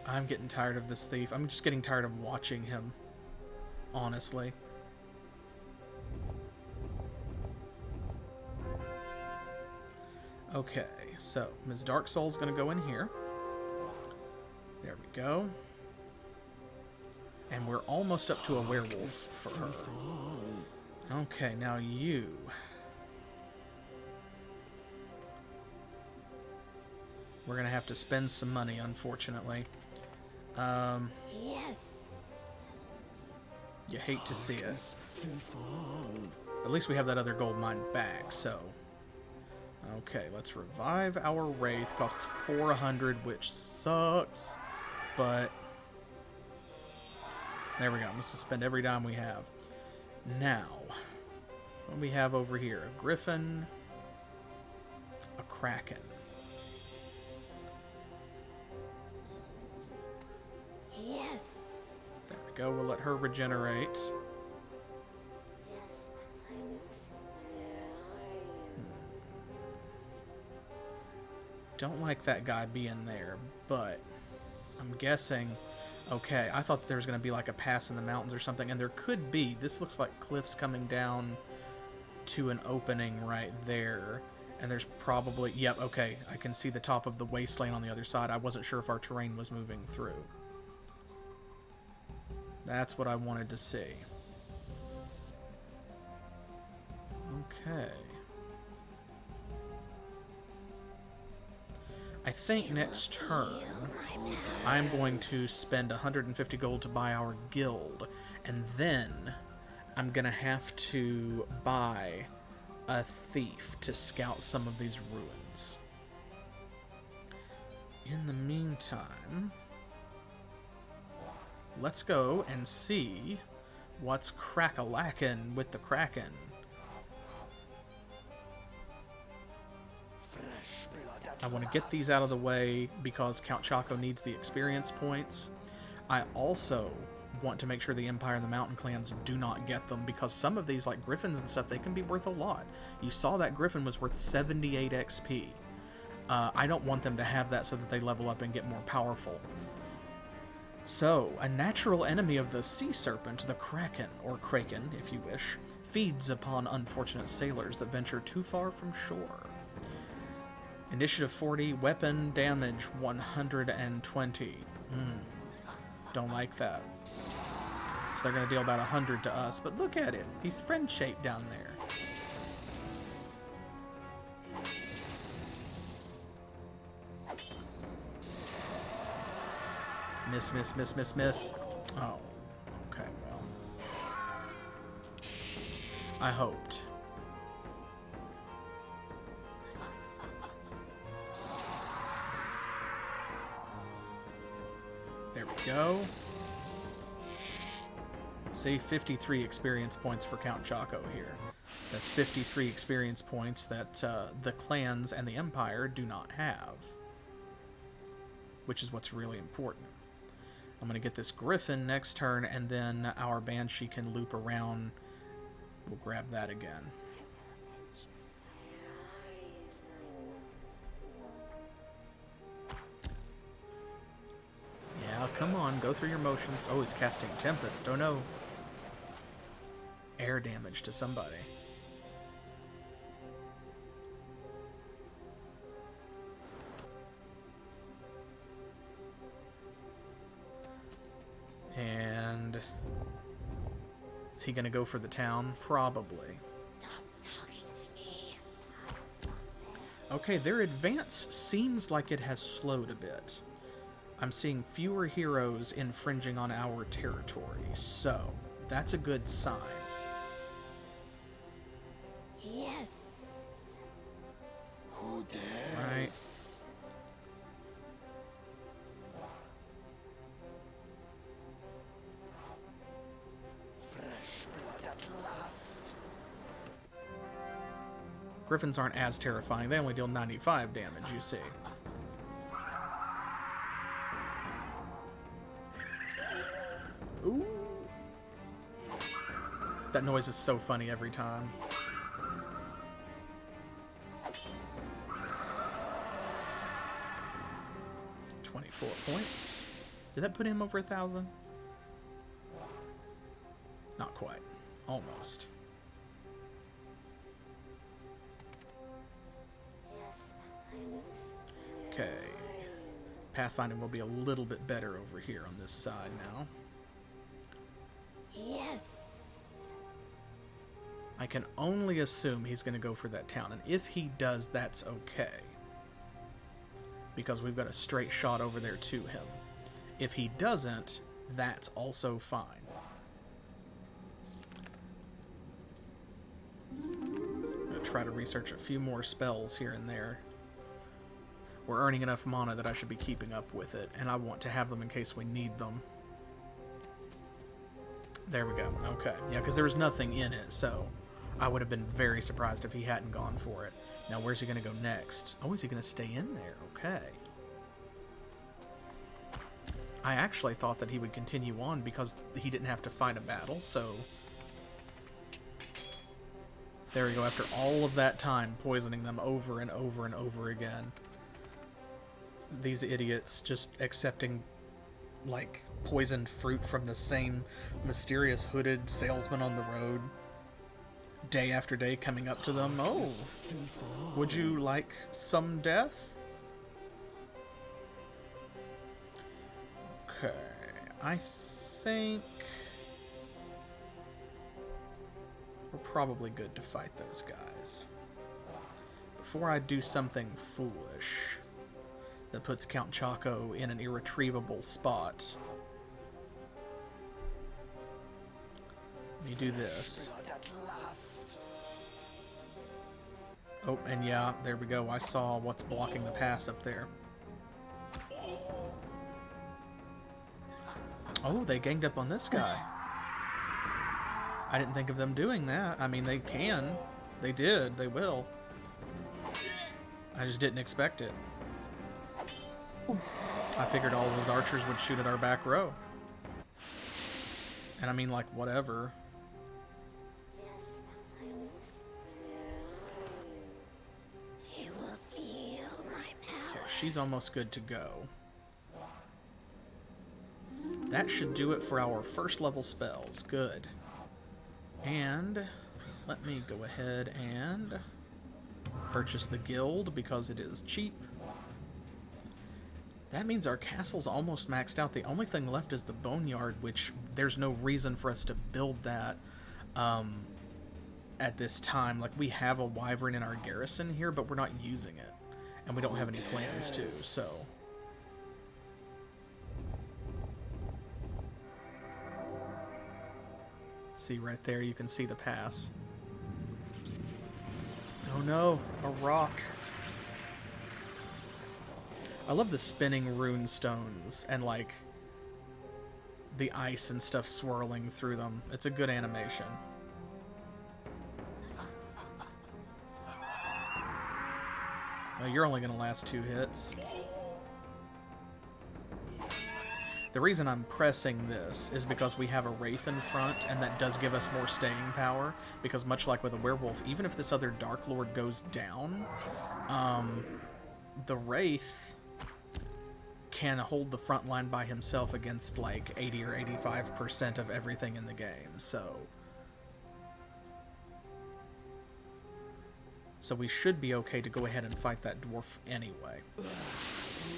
I'm getting tired of this thief. I'm just getting tired of watching him, honestly. Okay, so Ms. Darksoul's going to go in here. There we go. And we're almost up to a werewolf for her. Okay, now you. We're going to have to spend some money, unfortunately. Yes. You hate to see it. At least we have that other gold mine back, so... Okay, let's revive our Wraith. Costs 400, which sucks. But... there we go. Let's spend every dime we have. Now, what do we have over here? A Griffin. A Kraken. Yes. There we go. We'll let her regenerate. Yes. I'm innocent. Don't like that guy being there, but I'm guessing... Okay, I thought there was going to be like a pass in the mountains or something, and there could be. This looks like cliffs coming down to an opening right there, and there's probably... Yep, okay, I can see the top of the wasteland on the other side. I wasn't sure if our terrain was moving through. That's what I wanted to see. Okay. I think next turn, I'm going to spend 150 gold to buy our guild, and then I'm going to have to buy a thief to scout some of these ruins. In the meantime, let's go and see what's crack-a-lackin' with the Kraken. I want to get these out of the way because Count Choco needs the experience points. I also want to make sure the Empire and the Mountain Clans do not get them, because some of these, like Griffins and stuff, they can be worth a lot. You saw that Griffin was worth 78 XP. I don't want them to have that so that they level up and get more powerful. So, a natural enemy of the sea serpent, the Kraken, or Kraken if you wish, feeds upon unfortunate sailors that venture too far from shore. Initiative 40, weapon damage 120. Don't like that. So they're going to deal about 100 to us, but look at it. He's friend-shaped down there. Miss, miss, miss, miss, miss. Oh, okay, well. I hoped. There we go. See, 53 experience points for Count Choco here. That's 53 experience points that the clans and the Empire do not have. Which is what's really important. I'm going to get this Griffin next turn, and then our Banshee can loop around. We'll grab that again. Yeah, come on, go through your motions. Oh, he's casting Tempest. Oh no. Air damage to somebody. And is he going to go for the town? Probably. Stop talking to me. Okay, their advance seems like it has slowed a bit. I'm seeing fewer heroes infringing on our territory, so that's a good sign. Yes. Who dares? Right. Fresh blood at last. Griffins aren't as terrifying. They only deal 95 damage, you see. That noise is so funny every time. $24 points. Did that put him over 1,000? Not quite. Almost. Yes, I listen. Okay. Pathfinding will be a little bit better over here on this side now. Yes. I can only assume he's going to go for that town, and if he does, that's okay. Because we've got a straight shot over there to him. If he doesn't, that's also fine. I'm going to try to research a few more spells here and there. We're earning enough mana that I should be keeping up with it, and I want to have them in case we need them. There we go. Okay. Yeah, because there was nothing in it, so I would have been very surprised if he hadn't gone for it. Now, where's he going to go next? Oh, is he going to stay in there? Okay. I actually thought that he would continue on because he didn't have to fight a battle, so... There we go, after all of that time poisoning them over and over and over again. These idiots just accepting, like, poisoned fruit from the same mysterious hooded salesman on the road. Day after day coming up to them. Oh, would you like some death? Okay, I think we're probably good to fight those guys. Before I do something foolish that puts Count Choco in an irretrievable spot, let me do this. Blood at last. Oh, and yeah, there we go. I saw what's blocking the pass up there. Oh, they ganged up on this guy. I didn't think of them doing that. I mean, they can. They did. They will. I just didn't expect it. I figured all those archers would shoot at our back row. And I mean, like, whatever. Yes, I listen. You will feel my power. Okay, she's almost good to go. That should do it for our first level spells. Good. And let me go ahead and purchase the guild because it is cheap. That means our castle's almost maxed out. The only thing left is the boneyard, which there's no reason for us to build that at this time. Like, we have a wyvern in our garrison here, but we're not using it. And we don't have any plans to, so... See right there, you can see the pass. Oh no, a rock. I love the spinning rune stones and like the ice and stuff swirling through them. It's a good animation. Oh, you're only gonna last 2 hits. The reason I'm pressing this is because we have a Wraith in front, and that does give us more staying power, because much like with a werewolf, even if this other Dark Lord goes down, the Wraith can hold the front line by himself against like 80 or 85% of everything in the game, so we should be okay to go ahead and fight that dwarf anyway.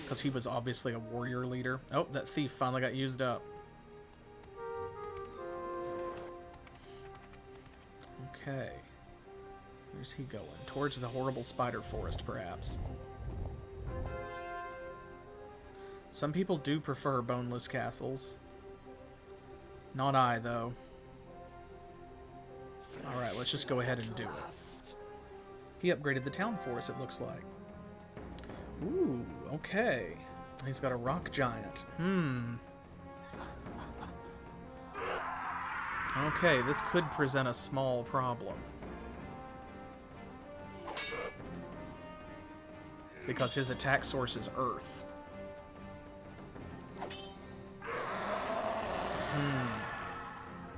Because he was obviously a warrior leader. Oh, that thief finally got used up. Okay. Where's he going? Towards the horrible spider forest, perhaps. Some people do prefer boneless castles. Not I, though. Alright, let's just go ahead and do it. He upgraded the town for us, it looks like. Ooh, okay. He's got a rock giant. Okay, this could present a small problem. Because his attack source is earth.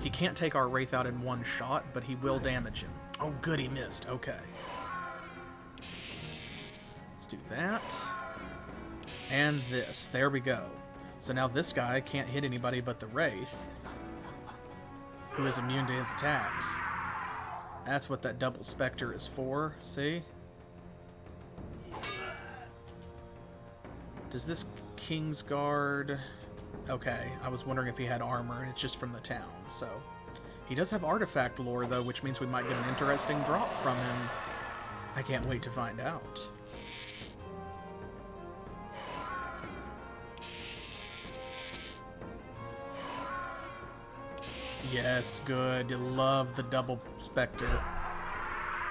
He can't take our Wraith out in one shot, but he will damage him. Oh, good, he missed. Okay. Let's do that. And this. There we go. So now this guy can't hit anybody but the Wraith, who is immune to his attacks. That's what that double Spectre is for, see? Does this Kingsguard... Okay, I was wondering if he had armor, and it's just from the town, so... He does have artifact lore, though, which means we might get an interesting drop from him. I can't wait to find out. Yes, good. You love the double Spectre.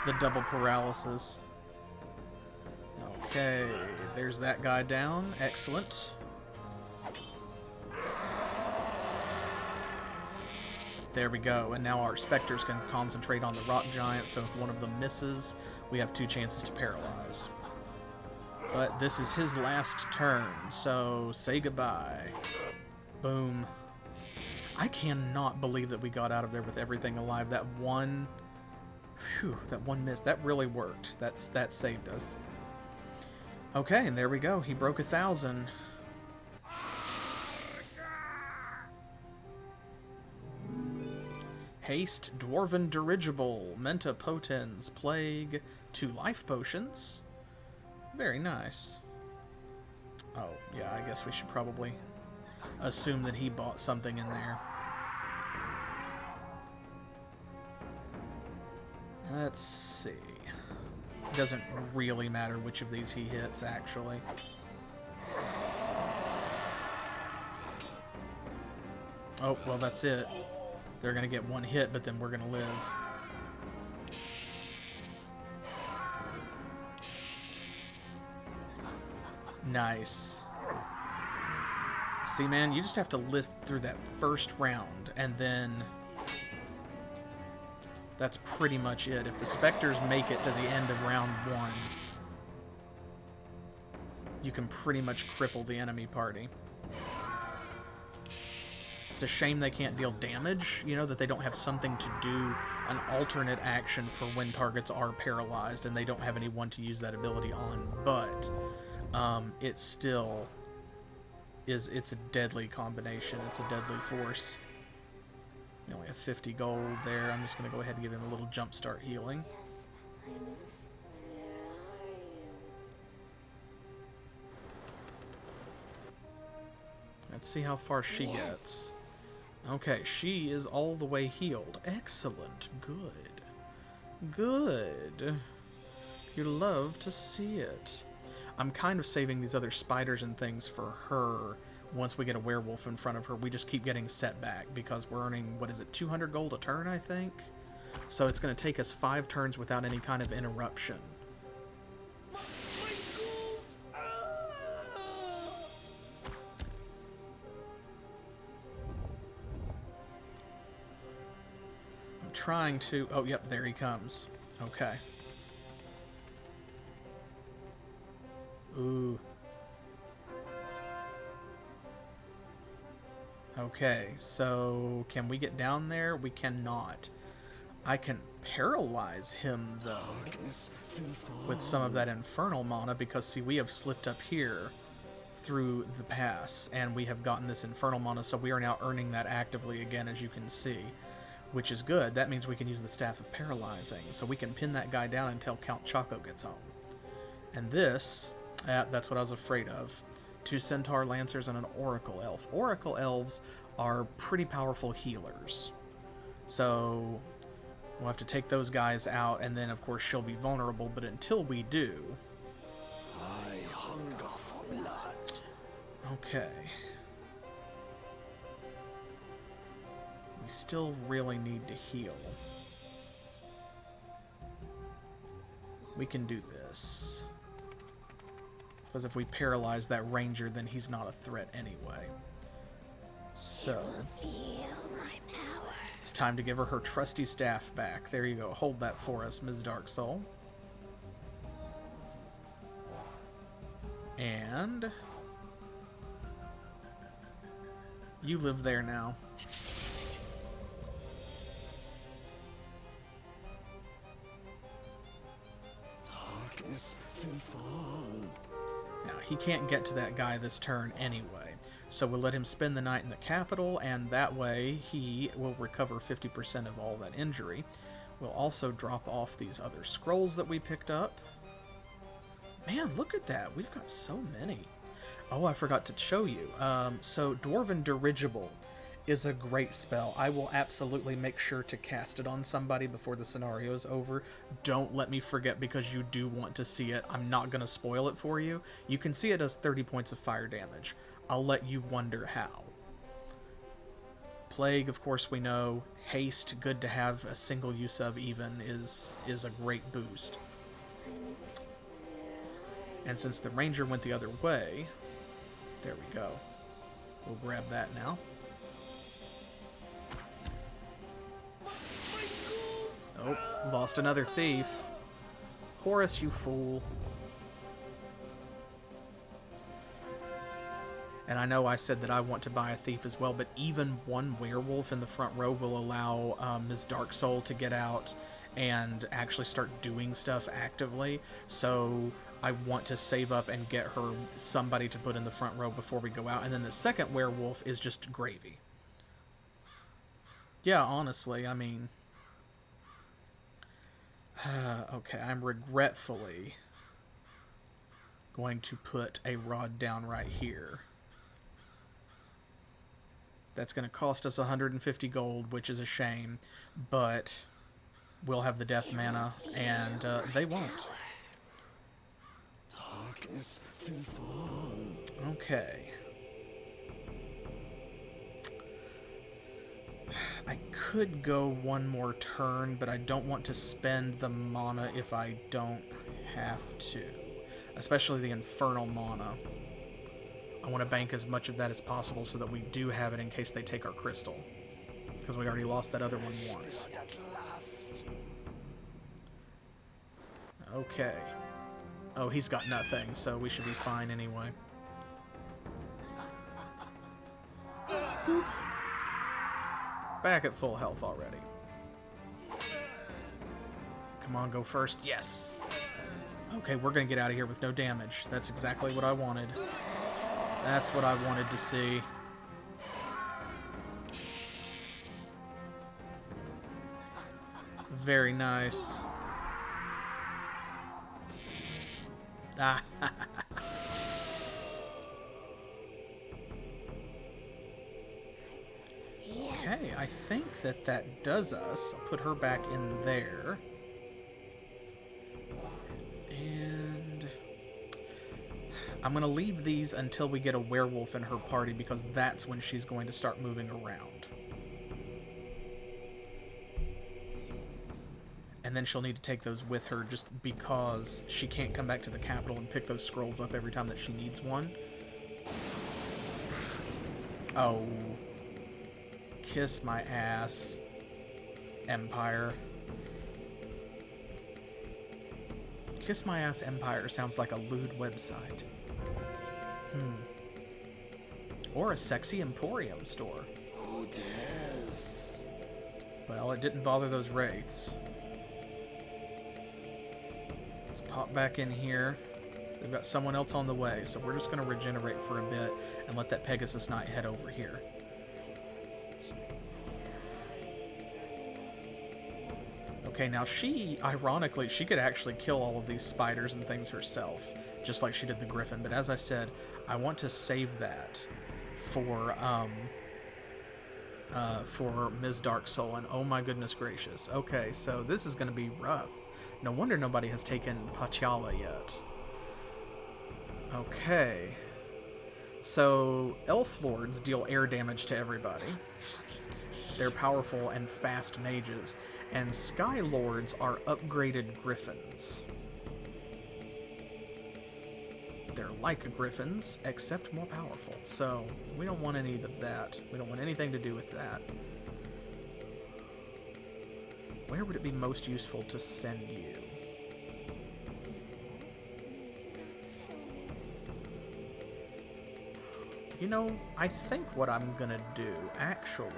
The double paralysis. Okay, there's that guy down. Excellent. There we go, and now our Spectres can concentrate on the Rock Giant, so if one of them misses, we have 2 chances to paralyze. But this is his last turn, so say goodbye. Boom. I cannot believe that we got out of there with everything alive. That one... Phew, that one miss. That really worked. That saved us. Okay, and there we go. He broke 1,000. Haste, Dwarven Dirigible, Menta Potens, Plague, 2 life potions. Very nice. Oh, yeah, I guess we should probably assume that he bought something in there. Let's see. It doesn't really matter which of these he hits, actually. Oh, well, that's it. They're going to get 1 hit, but then we're going to live. Nice. See, man, you just have to live through that first round, and then that's pretty much it. If the Spectres make it to the end of round 1, you can pretty much cripple the enemy party. It's a shame they can't deal damage, you know, that they don't have something to do, an alternate action for when targets are paralyzed, and they don't have anyone to use that ability on, but it still is, it's a deadly combination, it's a deadly force. We only have 50 gold there. I'm just going to go ahead and give him a little jumpstart healing. Let's see how far she gets. Okay, she is all the way healed. Excellent. Good. Good. You love to see it. I'm kind of saving these other spiders and things for her. Once we get a werewolf in front of her, we just keep getting set back because we're earning, what is it, 200 gold a turn, I think? So it's going to take us 5 turns without any kind of interruption. I'm trying to... Oh, yep, there he comes. Okay. Ooh. Okay, so can we get down there? We cannot. I can paralyze him, though, with some of that infernal mana, because, see, we have slipped up here through the pass, and we have gotten this infernal mana, so we are now earning that actively again, as you can see, which is good. That means we can use the Staff of Paralyzing, so we can pin that guy down until Count Choco gets home. And this, that's what I was afraid of. 2 Centaur Lancers and an Oracle Elf. Oracle Elves are pretty powerful healers. So we'll have to take those guys out, and then, of course, she'll be vulnerable, but until we do... I hunger for blood. Okay. We still really need to heal. We can do this. Because if we paralyze that ranger, then he's not a threat anyway. So, it's time to give her her trusty staff back. There you go. Hold that for us, Ms. Darksoul. And you live there now. fun. Now, he can't get to that guy this turn anyway, so we'll let him spend the night in the capital, and that way he will recover 50% of all that injury. We'll also drop off these other scrolls that we picked up. Man, look at that. We've got so many. Oh, I forgot to show you. So Dwarven Dirigible is a great spell. I will absolutely make sure to cast it on somebody before the scenario is over. Don't let me forget, because you do want to see it. I'm not going to spoil it for you. You can see it does 30 points of fire damage. I'll let you wonder how. Plague, of course, we know. Haste, good to have a single use of even, is a great boost. And since the ranger went the other way, there we go. We'll grab that now. Oh, lost another thief. Horus, you fool. And I know I said that I want to buy a thief as well, but even one werewolf in the front row will allow Ms. Darksoul to get out and actually start doing stuff actively. So I want to save up and get her somebody to put in the front row before we go out. And then the second werewolf is just gravy. Yeah, honestly, I mean... okay, I'm regretfully going to put a rod down right here. That's going to cost us 150 gold, which is a shame, but we'll have the death mana, and they won't. Darkness feel fun. Okay. I could go one more turn, but I don't want to spend the mana if I don't have to. Especially the infernal mana. I want to bank as much of that as possible so that we do have it in case they take our crystal. Because we already lost that other one once. Okay. Oh, he's got nothing, so we should be fine anyway. Back at full health already. Come on, go first. Yes! Okay, we're gonna get out of here with no damage. That's exactly what I wanted. That's what I wanted to see. Very nice. Ah. Okay, I think that does us. I'll put her back in there. And I'm going to leave these until we get a werewolf in her party, because that's when she's going to start moving around. And then she'll need to take those with her just because she can't come back to the capital and pick those scrolls up every time that she needs one. Oh. Kiss my ass, Empire. Kiss my ass, Empire sounds like a lewd website. Or a sexy Emporium store. Who dares? Well, it didn't bother those wraiths. Let's pop back in here. They've got someone else on the way, so we're just going to regenerate for a bit and let that Pegasus Knight head over here. Okay, now she, ironically, she could actually kill all of these spiders and things herself, just like she did the Griffin. But as I said, I want to save that for Ms. Darksoul, and oh my goodness gracious. Okay, so this is going to be rough. No wonder nobody has taken Pachala yet. Okay. So, Elf Lords deal air damage to everybody. They're powerful and fast mages. And Sky Lords are upgraded griffins. They're like griffins, except more powerful. So, we don't want any of that. We don't want anything to do with that. Where would it be most useful to send you? You know, I think what I'm gonna do, actually...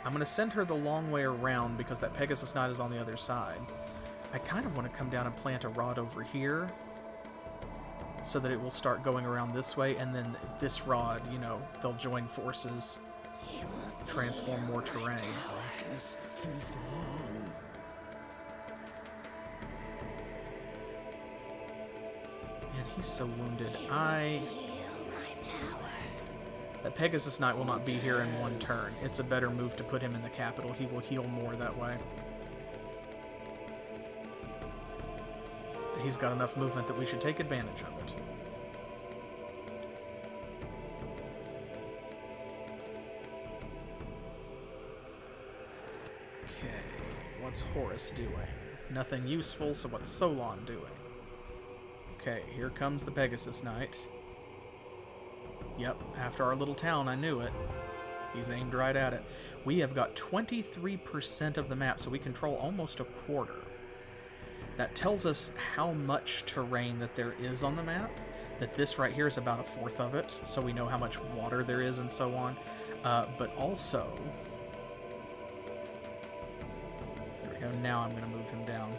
I'm going to send her the long way around because that Pegasus Knight is on the other side. I kind of want to come down and plant a rod over here so that it will start going around this way, and then this rod, you know, they'll join forces, transform more terrain. Darkness feel fun. Man, he's so wounded. That Pegasus Knight will not be here in one turn. It's a better move to put him in the capital. He will heal more that way. He's got enough movement that we should take advantage of it. Okay, what's Horus doing? Nothing useful, so what's Solon doing? Okay, here comes the Pegasus Knight. Yep, after our little town, I knew it. He's aimed right at it. We have got 23% of the map, so we control almost a quarter. That tells us how much terrain that there is on the map. That this right here is about a fourth of it, so we know how much water there is and so on. But also... There we go, now I'm going to move him down.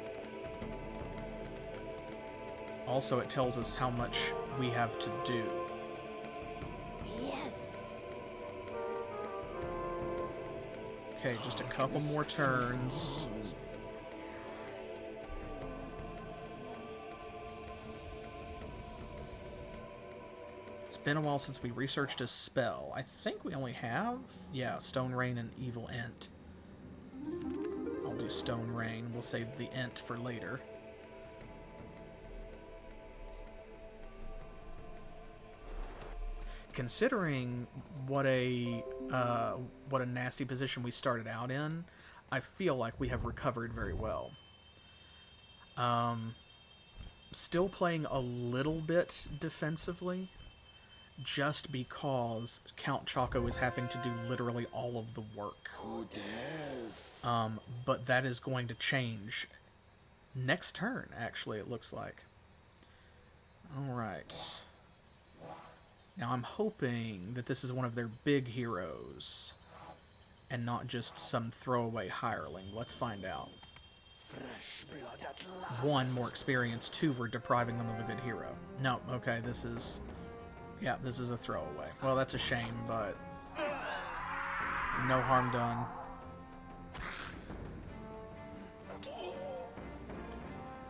Also, it tells us how much we have to do. Yes. Okay, just a couple more turns. It's been a while since we researched a spell. I think we only have, yeah, Stone Rain and Evil Ent. I'll do Stone Rain. We'll save the Ent for later. Considering what a nasty position we started out in, I feel like we have recovered very well. Still playing a little bit defensively, just because Count Choco is having to do literally all of the work. Who dares? But that is going to change next turn, actually, it looks like. Alright. Now I'm hoping that this is one of their big heroes, and not just some throwaway hireling. Let's find out. Fresh blood at last. 1, more experience. 2, we're depriving them of a good hero. No, okay, this is... Yeah, this is a throwaway. Well, that's a shame, but... No harm done.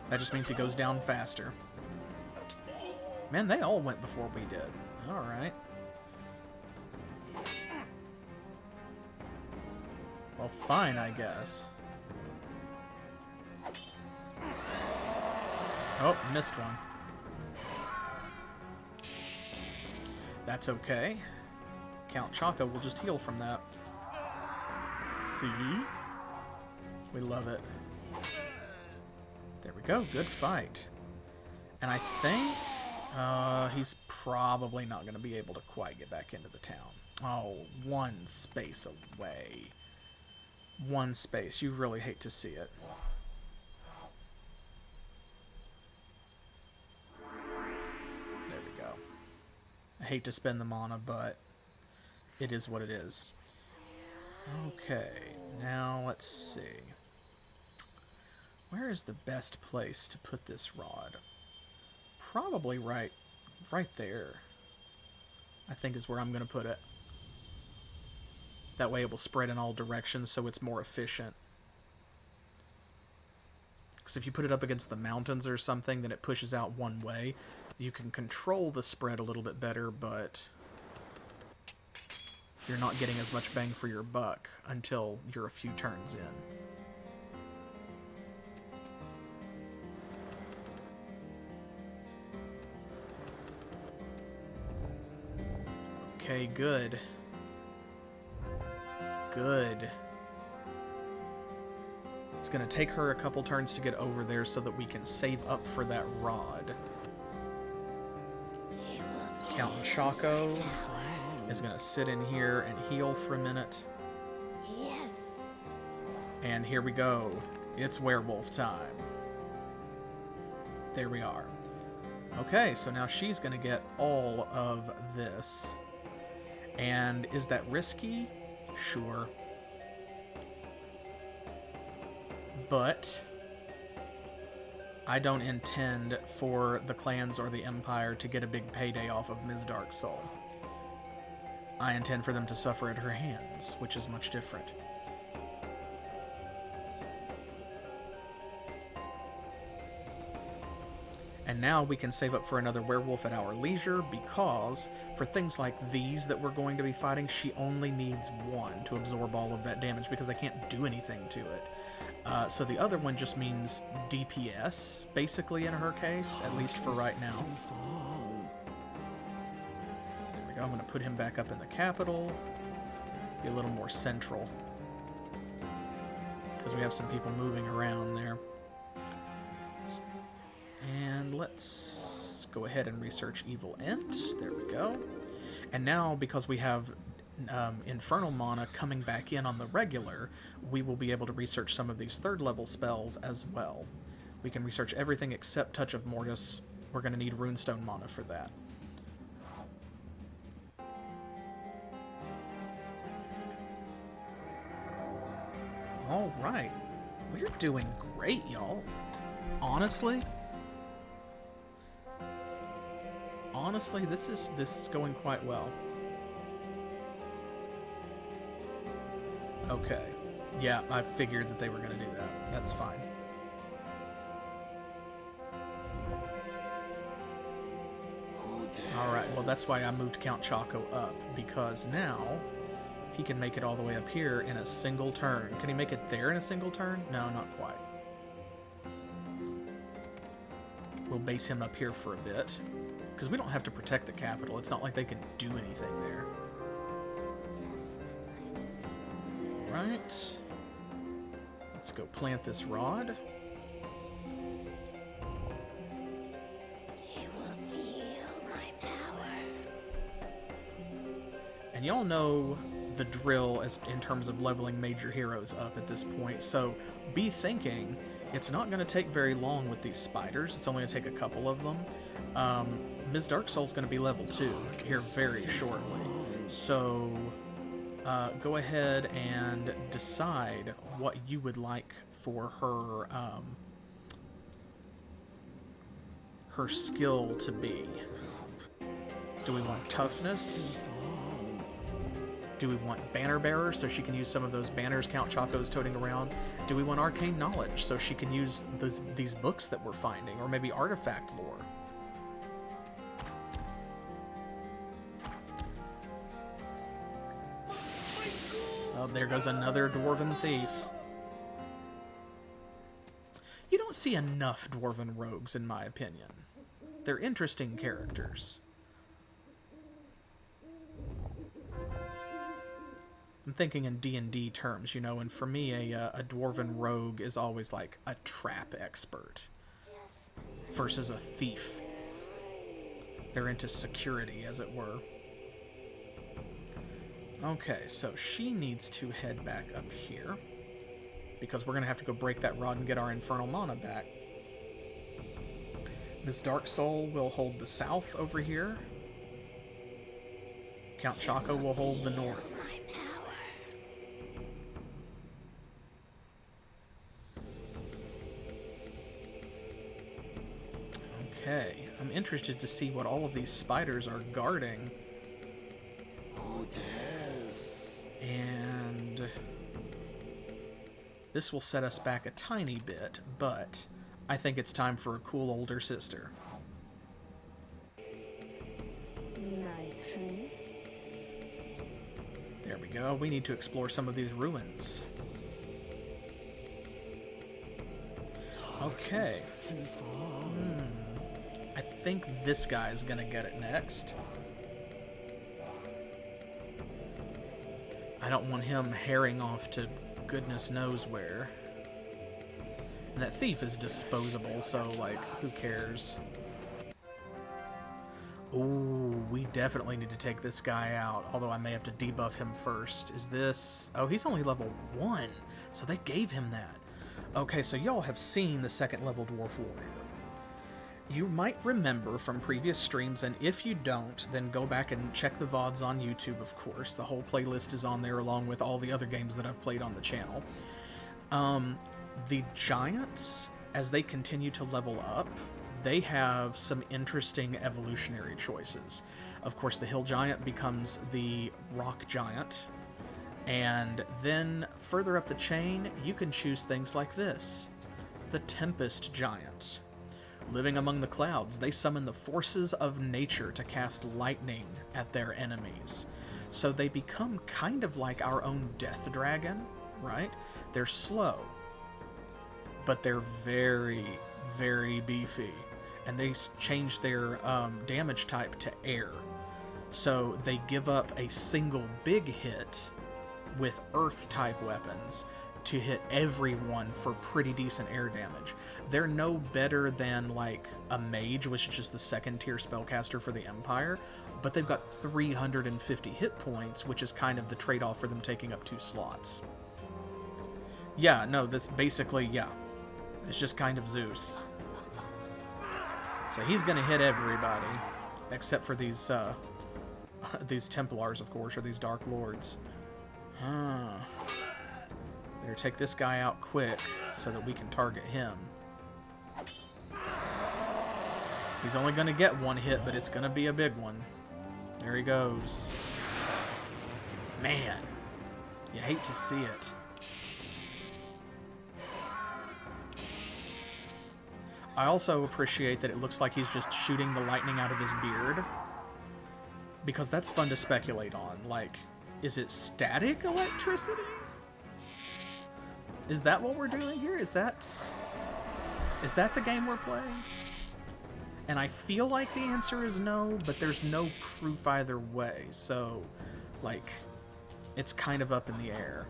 That just means he goes down faster. Man, they all went before we did. Alright. Well, fine, I guess. Oh, missed one. That's okay. Count Choco will just heal from that. See? We love it. There we go. Good fight. And I think he's probably not going to be able to quite get back into the town. Oh, 1 space away. 1 space. You really hate to see it. There we go. I hate to spend the mana, but it is what it is. Okay, now let's see. Where is the best place to put this rod? Probably right there, I think is where I'm going to put it. That way it will spread in all directions so it's more efficient. Because if you put it up against the mountains or something, then it pushes out one way. You can control the spread a little bit better, but you're not getting as much bang for your buck until you're a few turns in. Okay, good. Good. It's going to take her a couple turns to get over there so that we can save up for that rod. Count Choco is going to sit in here and heal for a minute. Yes. And here we go. It's werewolf time. There we are. Okay, so now she's going to get all of this. And is that risky? Sure. But I don't intend for the clans or the Empire to get a big payday off of Ms. Darksoul. I intend for them to suffer at her hands, which is much different. And now we can save up for another werewolf at our leisure, because for things like these that we're going to be fighting, she only needs one to absorb all of that damage because they can't do anything to it. So the other one just means DPS, basically, in her case, at least for right now. There we go. I'm going to put him back up in the capital. Be a little more central, because we have some people moving around there. And let's go ahead and research Evil Ent. There we go. And now, because we have Infernal Mana coming back in on the regular, we will be able to research some of these 3rd level spells as well. We can research everything except Touch of Mortis. We're going to need Runestone Mana for that. Alright. We're doing great, y'all. Honestly, this is going quite well. Okay. Yeah, I figured that they were going to do that. That's fine. Alright, well that's why I moved Count Choco up, because now he can make it all the way up here in a single turn. Can he make it there in a single turn? No, not quite. We'll base him up here for a bit, because we don't have to protect the capital. It's not like they can do anything there. Right. Let's go plant this rod. You will feel my power. And y'all know the drill as in terms of leveling major heroes up at this point, so be thinking it's not going to take very long with these spiders. It's only going to take a couple of them. Ms. Darksoul's going to be level 2 here very shortly, so go ahead and decide what you would like for her her skill to be. Do we want toughness? Do we want banner bearer so she can use some of those banners Count Choco's toting around? Do we want arcane knowledge so she can use these books that we're finding, or maybe artifact lore? Oh, there goes another dwarven thief. You don't see enough dwarven rogues, in my opinion. They're interesting characters. I'm thinking in D&D terms, you know, and for me, a dwarven rogue is always like a trap expert versus a thief. They're into security, as it were. Okay, so she needs to head back up here, because we're going to have to go break that rod and get our Infernal Mana back. Ms. Darksoul will hold the south over here. Count Choco will hold the north. Okay, I'm interested to see what all of these spiders are guarding. And this will set us back a tiny bit, but I think it's time for a cool older sister. My prince. There we go. We need to explore some of these ruins. Okay. I think this guy's gonna get it next. I don't want him herring off to goodness knows where. And that thief is disposable, so, like, who cares? Ooh, we definitely need to take this guy out, although I may have to debuff him first. Is this... Oh, he's only level 1, so they gave him that. Okay, so y'all have seen the second level Dwarf Warrior. You might remember from previous streams, and if you don't, then go back and check the VODs on YouTube, of course. The whole playlist is on there, along with all the other games that I've played on the channel. The giants as they continue to level up, they have some interesting evolutionary choices. Of course, the Hill Giant becomes the Rock Giant, and then further up the chain, you can choose things like this. The Tempest Giant. Living among the clouds, they summon the forces of nature to cast lightning at their enemies. So they become kind of like our own Death Dragon, right? They're slow, but they're very, very beefy. And they change their damage type to air. So they give up a single big hit with earth-type weapons to hit everyone for pretty decent air damage. They're no better than, like, a mage, which is just the second-tier spellcaster for the Empire, but they've got 350 hit points, which is kind of the trade-off for them taking up 2 slots. Yeah, no, that's basically, yeah. It's just kind of Zeus. So he's gonna hit everybody, except for these Templars, of course, or these Dark Lords. Better take this guy out quick so that we can target him. He's only going to get 1 hit, but it's going to be a big one. There he goes. Man, you hate to see it. I also appreciate that it looks like he's just shooting the lightning out of his beard, because that's fun to speculate on. Like, is it static electricity? Is that what we're doing here? Is that the game we're playing? And I feel like the answer is no, but there's no proof either way. So, like, it's kind of up in the air.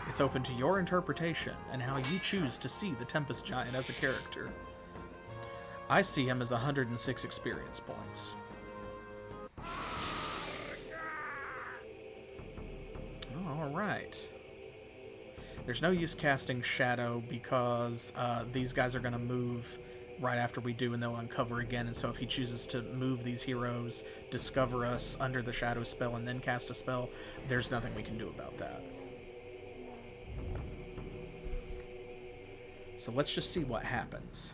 It's open to your interpretation and how you choose to see the Tempest Giant as a character. I see him as 106 experience points. Alright. There's no use casting Shadow because these guys are going to move right after we do, and they'll uncover again. And so if he chooses to move these heroes, discover us under the Shadow spell, and then cast a spell, there's nothing we can do about that. So let's just see what happens.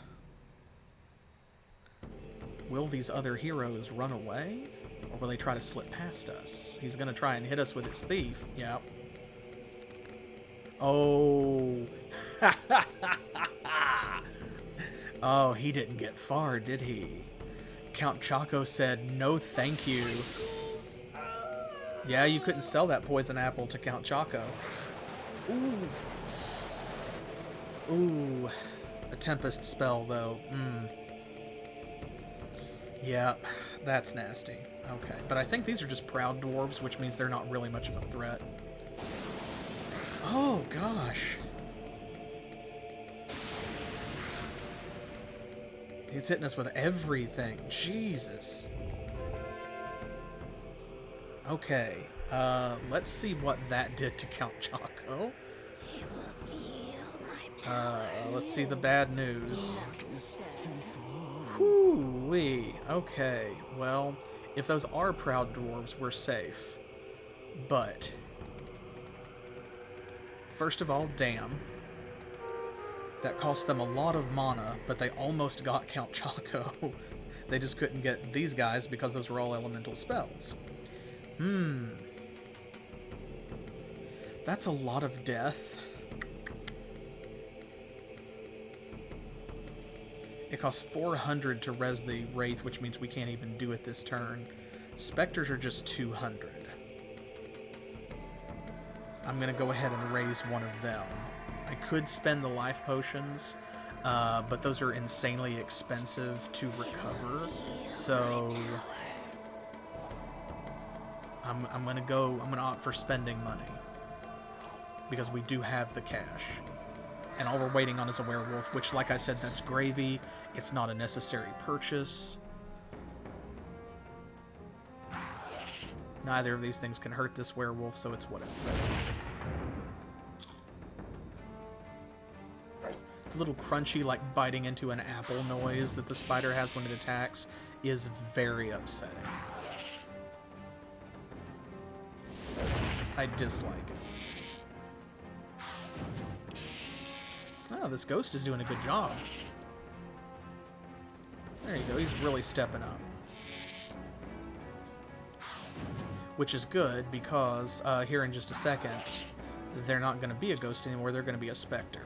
Will these other heroes run away? Or will they try to slip past us? He's going to try and hit us with his thief. Yep. Oh. Oh, he didn't get far, did he? Count Choco said, no thank you. Yeah, you couldn't sell that poison apple to Count Choco. Ooh. Ooh. A Tempest spell, though. Yep, that's nasty. Okay, but I think these are just proud dwarves, which means they're not really much of a threat. Oh, gosh. He's hitting us with everything. Jesus. Okay, let's see what that did to Count Choco. Let's see the bad news. Whoo-wee. Okay, well, if those are proud dwarves, we're safe. But first of all, damn. That cost them a lot of mana, but they almost got Count Choco. They just couldn't get these guys because those were all elemental spells. That's a lot of death. It costs 400 to res the Wraith, which means we can't even do it this turn. Specters are just 200. I'm going to go ahead and raise one of them. I could spend the life potions, but those are insanely expensive to recover. So I'm going to opt for spending money because we do have the cash. And all we're waiting on is a werewolf, which, like I said, that's gravy. It's not a necessary purchase. Neither of these things can hurt this werewolf, so it's whatever. The little crunchy, like biting into an apple noise that the spider has when it attacks is very upsetting. I dislike it. this ghost is doing a good job. There you go, he's really stepping up. Which is good, because here in just a second, they're not going to be a ghost anymore, they're going to be a specter.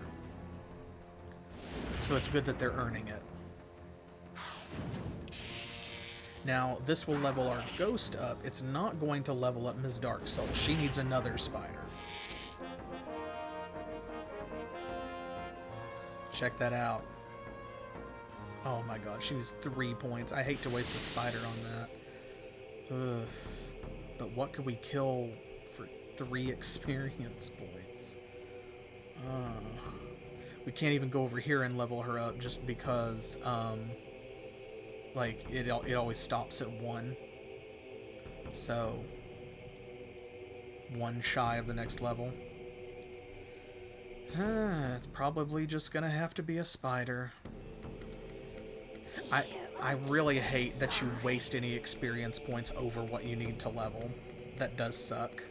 So it's good that they're earning it. Now, this will level our ghost up. It's not going to level up Ms. Darksoul. She needs another spider. Check that out. Oh my god, she needs 3 points. I hate to waste a spider on that. Ugh. But what could we kill for 3 experience points? We can't even go over here and level her up just because, like, it always stops at 1. So, 1 shy of the next level. It's probably just gonna have to be a spider. I really hate that you waste any experience points over what you need to level. That does suck.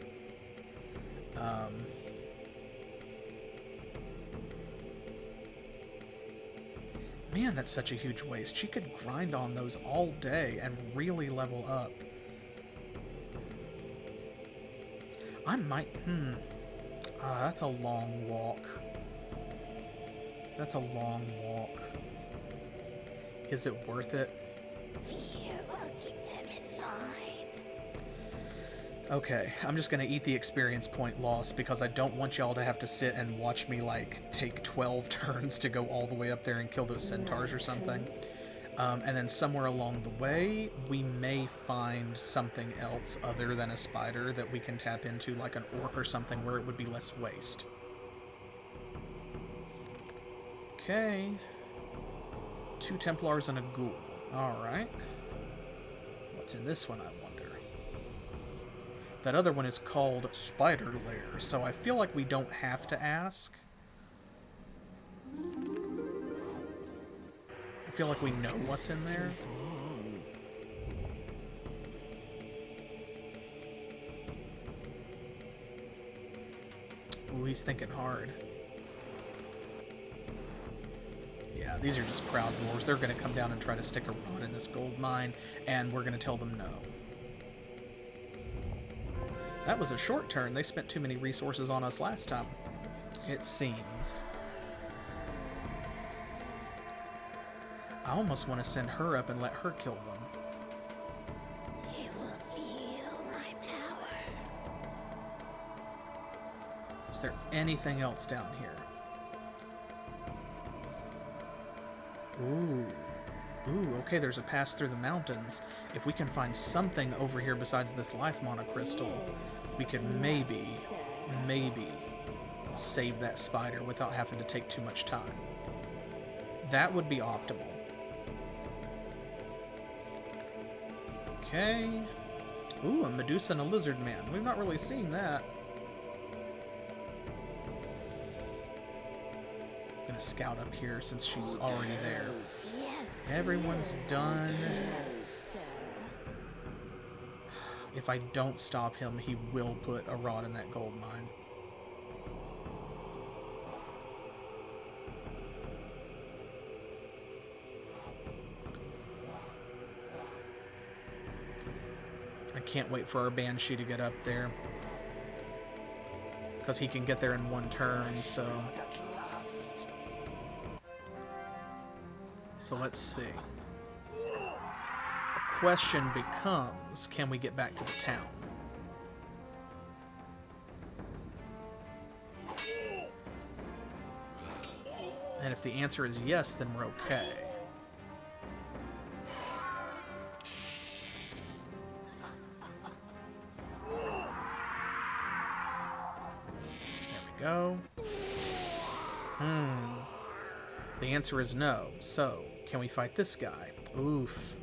Man, that's such a huge waste. She could grind on those all day and really level up. I might... that's a long walk. That's a long walk. Is it worth it? Fear will keep them in line. Okay, I'm just gonna eat the experience point loss because I don't want y'all to have to sit and watch me, like, take 12 turns to go all the way up there and kill those centaurs or something. And then somewhere along the way, we may find something else other than a spider that we can tap into, like an orc or something, where it would be less waste. Okay. 2 Templars and a ghoul. Alright. What's in this one, I wonder? That other one is called Spider Lair, so I feel like we don't have to ask. I feel like we know what's in there. Ooh, he's thinking hard. Yeah, these are just proud dwarves. They're going to come down and try to stick a rod in this gold mine, and we're going to tell them no. That was a short turn. They spent too many resources on us last time, it seems. I almost want to send her up and let her kill them. You will feel my power. Is there anything else down here? Ooh. Ooh, okay, there's a pass through the mountains. If we can find something over here besides this life monocrystal, we could maybe save that spider without having to take too much time. That would be optimal. Okay. Ooh, a Medusa and a Lizard Man. We've not really seen that. I'm gonna scout up here since she's already there. Everyone's done. If I don't stop him, he will put a rod in that gold mine. I can't wait for our Banshee to get up there, because he can get there in 1 turn, so... So let's see. The question becomes, can we get back to the town? And if the answer is yes, then we're okay. There we go. The answer is no. So, can we fight this guy? Oof.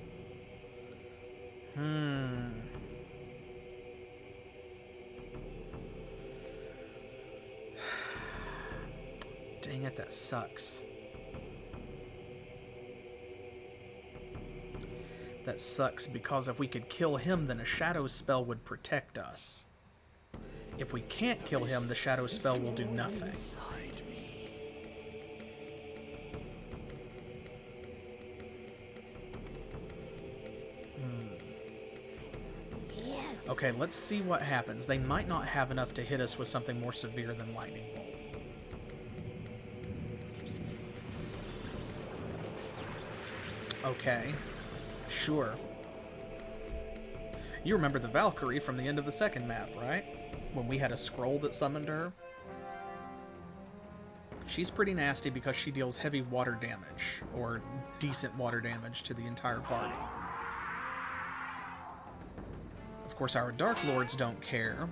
Dang it, that sucks. That sucks because if we could kill him, then a shadow spell would protect us. If we can't kill him, the shadow spell will do nothing. Okay, let's see what happens. They might not have enough to hit us with something more severe than lightning bolt. Okay. Sure. You remember the Valkyrie from the end of the second map, right? When we had a scroll that summoned her? She's pretty nasty because she deals heavy water damage, or decent water damage to the entire party. Of course, our Dark Lords don't care,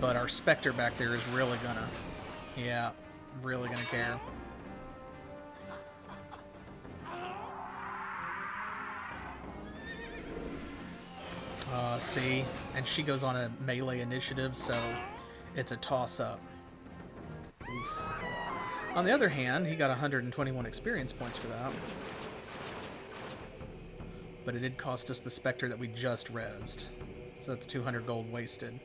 but our Spectre back there is really gonna... Yeah, really gonna care. See? And she goes on a melee initiative, so it's a toss-up. Oof. On the other hand, he got 121 experience points for that. But it did cost us the Spectre that we just rezzed. So that's 200 gold wasted.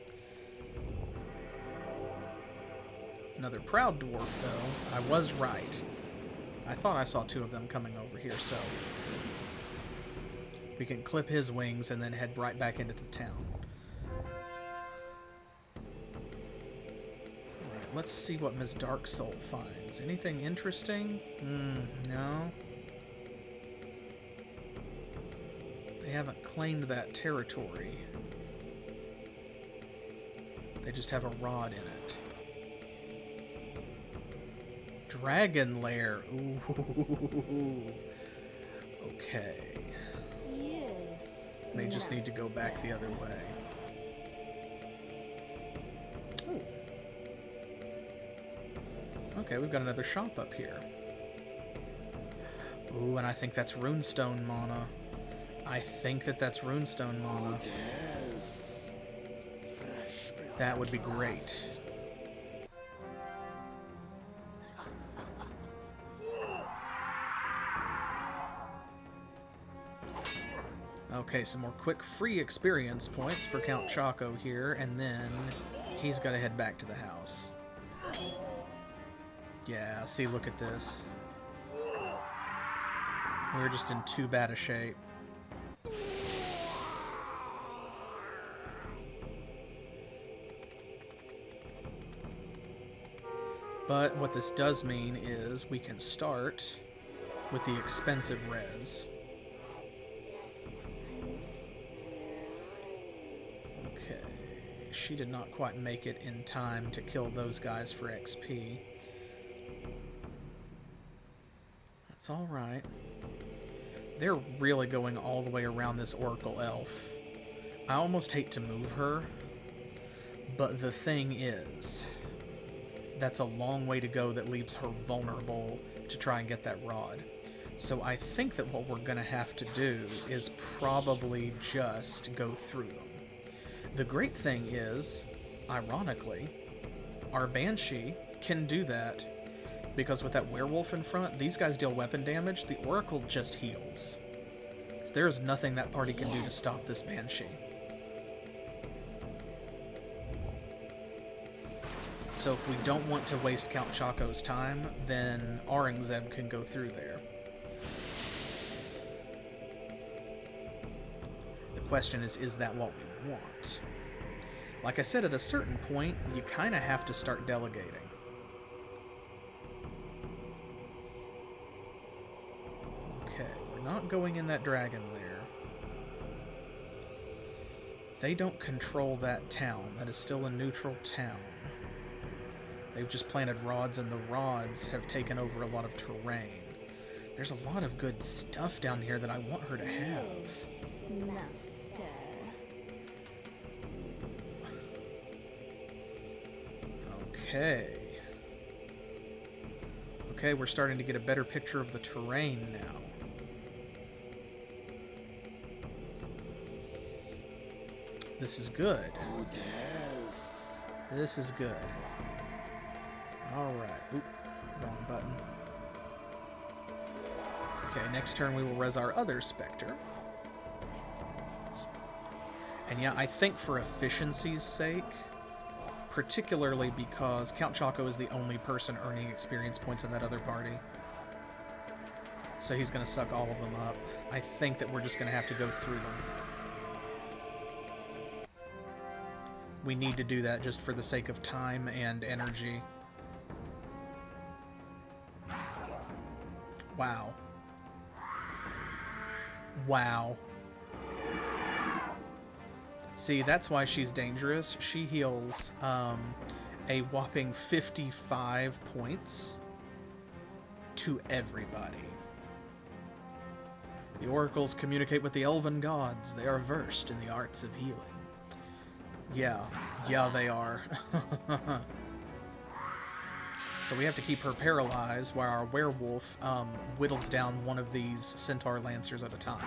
Another Proud Dwarf, though. I was right. I thought I saw two of them coming over here, so... we can clip his wings and then head right back into the town. Alright, let's see what Ms. Darksoul finds. Anything interesting? No. They haven't claimed that territory. They just have a rod in it. Dragon Lair. Ooh. Okay. May just need to go back the other way. Ooh. Okay, we've got another shop up here. Ooh, and I think that's runestone mana. I think that's runestone mana. That would be great. Okay, some more quick free experience points for Count Choco here, and then he's got to head back to the house. Yeah, see, look at this. We're just in too bad a shape. But what this does mean is we can start with the expensive res. Okay, she did not quite make it in time to kill those guys for XP. That's alright. They're really going all the way around this Oracle Elf. I almost hate to move her, but the thing is, that's a long way to go that leaves her vulnerable to try and get that rod. So I think that what we're going to have to do is probably just go through them. The great thing is, ironically, our Banshee can do that because with that werewolf in front, these guys deal weapon damage, the Oracle just heals. So there is nothing that party can do to stop this Banshee. So if we don't want to waste Count Choco's time, then Aurangzeb can go through there. The question is that what we want? Like I said, at a certain point, you kind of have to start delegating. Okay, we're not going in that dragon lair. They don't control that town. That is still a neutral town. They've just planted rods, and the rods have taken over a lot of terrain. There's a lot of good stuff down here that I want her to have. Okay. Okay, we're starting to get a better picture of the terrain now. This is good. This is good. Alright. Oop. Wrong button. Okay, next turn we will res our other Spectre. And yeah, I think for efficiency's sake, particularly because Count Choco is the only person earning experience points in that other party, so he's going to suck all of them up, I think that we're just going to have to go through them. We need to do that just for the sake of time and energy. Wow. Wow. See, that's why she's dangerous. She heals a whopping 55 points to everybody. The oracles communicate with the elven gods. They are versed in the arts of healing. Yeah, they are. So we have to keep her paralyzed while our werewolf whittles down one of these centaur lancers at a time.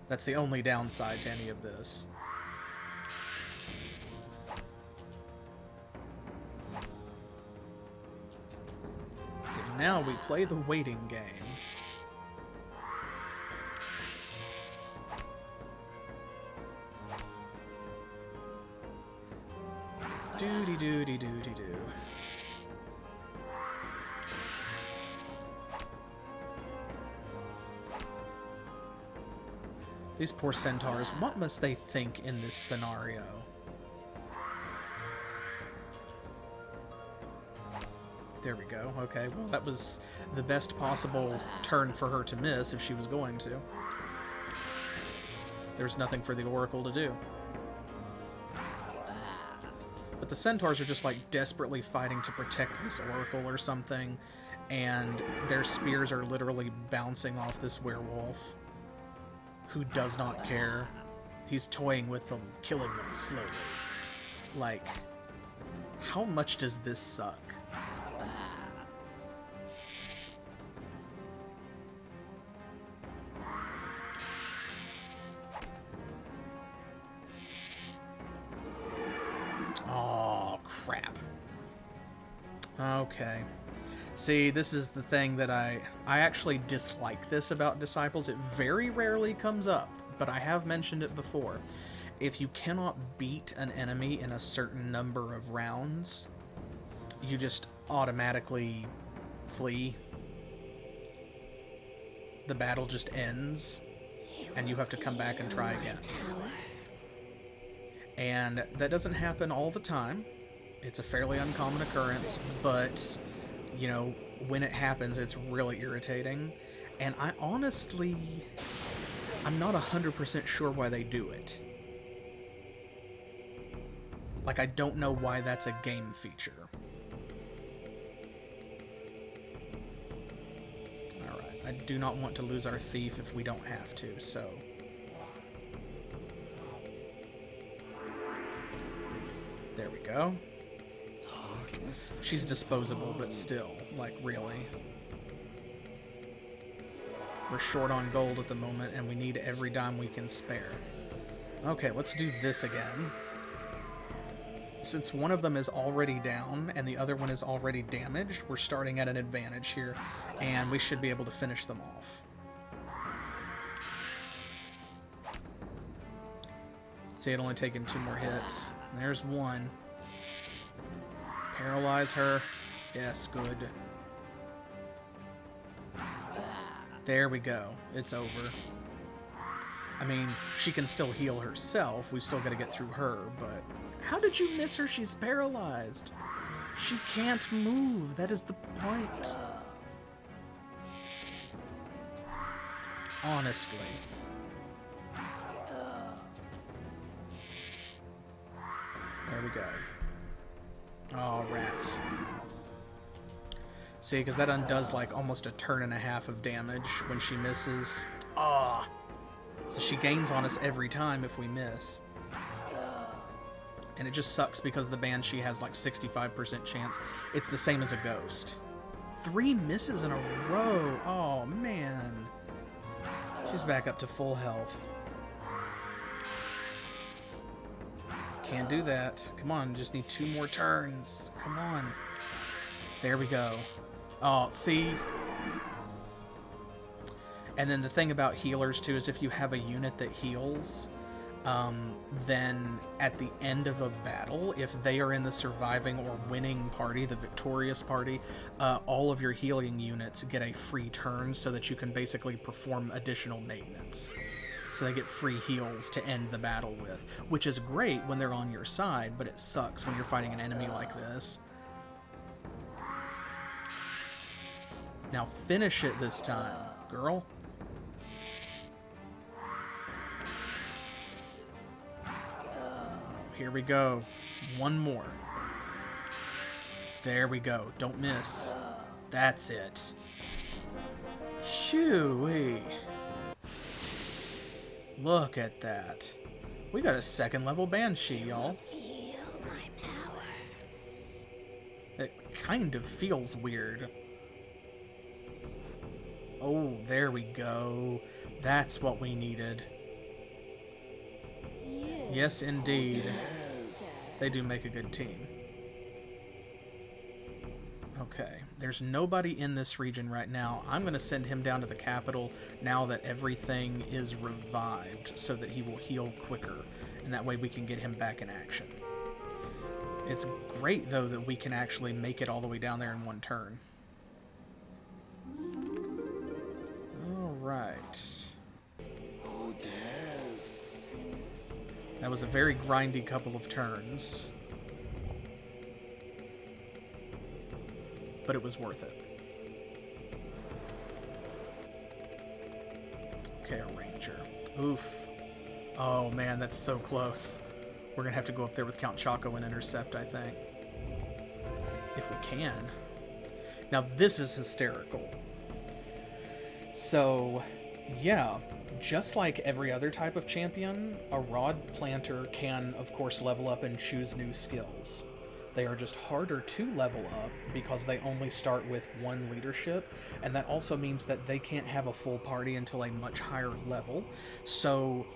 That's the only downside to any of this. So now we play the waiting game. Doody-doody-doody-doo. These poor centaurs, what must they think in this scenario? There we go. Okay, well, that was the best possible turn for her to miss if she was going to. There's nothing for the Oracle to do. But the centaurs are just like desperately fighting to protect this Oracle or something, and their spears are literally bouncing off this werewolf, who does not care. He's toying with them, killing them slowly. Like, how much does this suck? Oh, crap. Okay. See, this is the thing that I actually dislike this about Disciples. It very rarely comes up, but I have mentioned it before. If you cannot beat an enemy in a certain number of rounds, you just automatically flee. The battle just ends, and you have to come back and try again. And that doesn't happen all the time. It's a fairly uncommon occurrence, but you know, when it happens, it's really irritating. And I'm not 100% sure why they do it. Like, I don't know why that's a game feature. Alright, I do not want to lose our thief if we don't have to, so... There we go. She's disposable, but still, like, really. We're short on gold at the moment, and we need every dime we can spare. Okay, let's do this again. Since one of them is already down, and the other one is already damaged, we're starting at an advantage here, and we should be able to finish them off. See, it only taken 2 more hits. There's one. Paralyze her. Yes, good. There we go. It's over. I mean, she can still heal herself. We've still got to get through her, but... How did you miss her? She's paralyzed. She can't move. That is the point. Honestly. There we go. Oh, rats. See, because that undoes like almost a turn and a half of damage when she misses. Ah! So she gains on us every time if we miss. And it just sucks because the Banshee has like 65% chance. It's the same as a ghost. 3 misses in a row. Oh, man. She's back up to full health. Can't do that. Come on, just need 2 more turns. Come on. There we go. Oh, see? And then the thing about healers, too, is if you have a unit that heals, then at the end of a battle, if they are in the surviving or winning party, the victorious party, all of your healing units get a free turn so that you can basically perform additional maintenance. So they get free heals to end the battle with, which is great when they're on your side, but it sucks when you're fighting an enemy like this. Now finish it this time, girl. Here we go. One more. There we go. Don't miss. That's it. Phew-wee. Look at that. We got a 2nd level Banshee, y'all. Feel my power. It kind of feels weird. Oh, there we go. That's what we needed. Yes, indeed. They do make a good team. Okay, there's nobody in this region right now. I'm going to send him down to the capital now that everything is revived so that he will heal quicker. And that way we can get him back in action. It's great, though, that we can actually make it all the way down there in one turn. Alright. That was a very grindy couple of turns. But it was worth it. Okay, a ranger. Oof. Oh man, that's so close. We're gonna have to go up there with Count Choco and intercept, I think. If we can. Now this is hysterical. So, yeah, just like every other type of champion, a rod planter can, of course, level up and choose new skills. They are just harder to level up because they only start with 1 leadership, and that also means that they can't have a full party until a much higher level. So,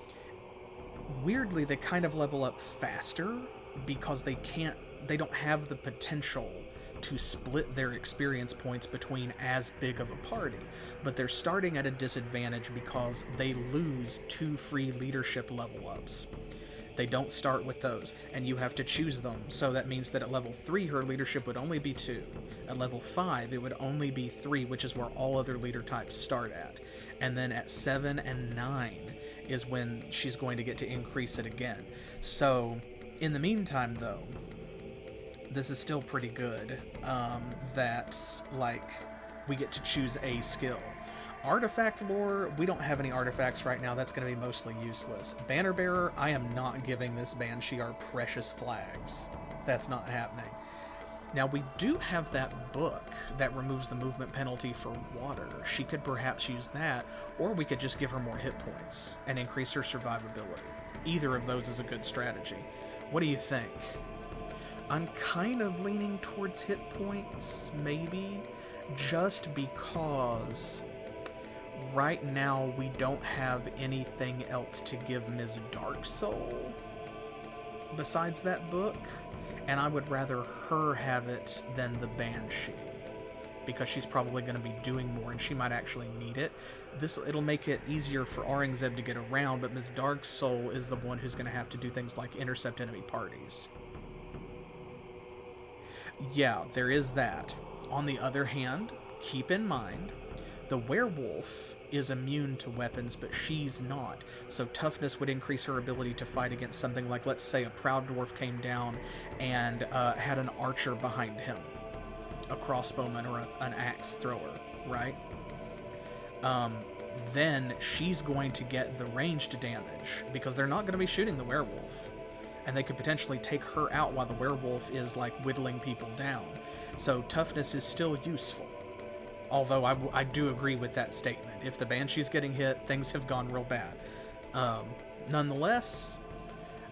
weirdly, they kind of level up faster because they don't have the potential to split their experience points between as big of a party, but they're starting at a disadvantage because they lose 2 free leadership level ups. They don't start with those, and you have to choose them, so that means that at level 3 her leadership would only be 2. At level 5 it would only be 3, which is where all other leader types start at. And then at 7 and 9 is when she's going to get to increase it again. So, in the meantime though, this is still pretty good, that, like, we get to choose a skill. Artifact lore, we don't have any artifacts right now. That's going to be mostly useless. Banner bearer, I am not giving this Banshee our precious flags. That's not happening. Now, we do have that book that removes the movement penalty for water. She could perhaps use that, or we could just give her more hit points and increase her survivability. Either of those is a good strategy. What do you think? I'm kind of leaning towards hit points, maybe, just because right now we don't have anything else to give Ms. Darksoul besides that book, and I would rather her have it than the Banshee, because she's probably going to be doing more and she might actually need it. It'll make it easier for Aurangzeb to get around, but Ms. Darksoul is the one who's going to have to do things like intercept enemy parties. Yeah, there is that. On the other hand, keep in mind, the werewolf is immune to weapons, but she's not. So toughness would increase her ability to fight against something like, let's say, a proud dwarf came down and had an archer behind him, a crossbowman or an axe thrower, right? Then she's going to get the ranged damage because they're not going to be shooting the werewolf. And they could potentially take her out while the werewolf is, like, whittling people down. So toughness is still useful. Although I do agree with that statement. If the Banshee's getting hit, things have gone real bad. Nonetheless,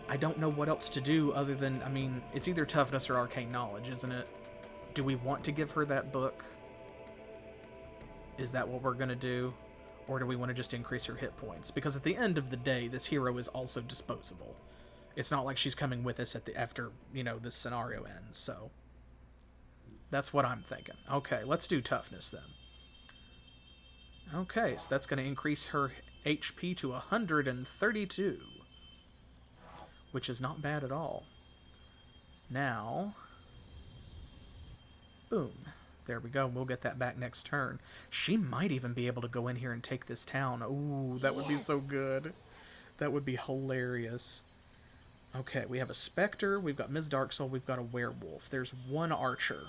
I don't know what else to do other than, I mean, it's either toughness or arcane knowledge, isn't it? Do we want to give her that book? Is that what we're going to do? Or do we want to just increase her hit points? Because at the end of the day, this hero is also disposable. It's not like she's coming with us after, you know, this scenario ends, so that's what I'm thinking. Okay, let's do toughness then. Okay, so that's going to increase her HP to 132, which is not bad at all. Now, boom. There we go. We'll get that back next turn. She might even be able to go in here and take this town. Ooh, that would be so good. That would be hilarious. Okay, we have a Spectre, we've got Ms. Darksoul, we've got a Werewolf. There's one Archer.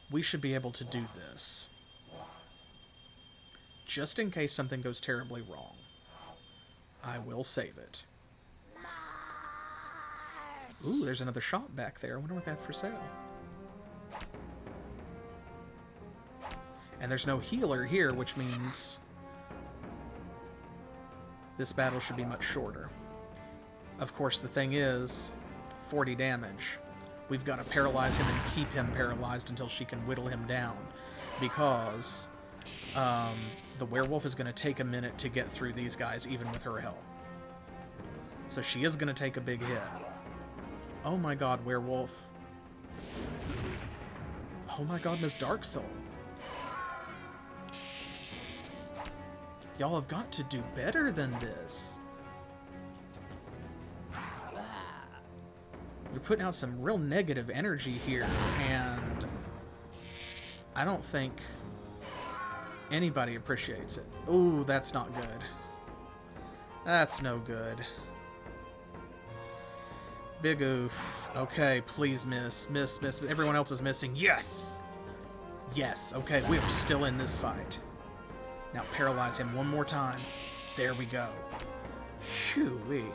We should be able to do this. Just in case something goes terribly wrong. I will save it. Ooh, there's another shop back there. I wonder what they have for sale. And there's no healer here, which means this battle should be much shorter. Of course, the thing is, 40 damage. We've got to paralyze him and keep him paralyzed until she can whittle him down. Because the werewolf is going to take a minute to get through these guys, even with her help. So she is going to take a big hit. Oh my god, werewolf. Oh my god, Ms. Darksoul. Y'all have got to do better than this. You're putting out some real negative energy here, and I don't think anybody appreciates it. Ooh, that's not good. That's no good. Big oof. Okay, please miss. Miss. Everyone else is missing. Yes! Yes, okay, we are still in this fight. Now paralyze him one more time. There we go. Phew-wee.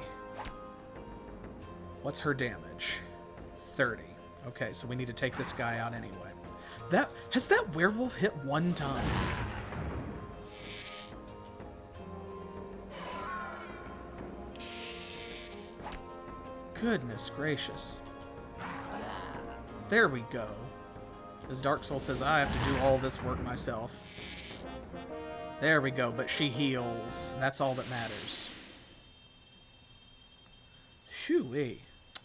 What's her damage? 30. Okay, so we need to take this guy out anyway. Has that werewolf hit one time? Goodness gracious. There we go. As Darksoul says, I have to do all this work myself. There we go, but she heals. That's all that matters. Phew-wee.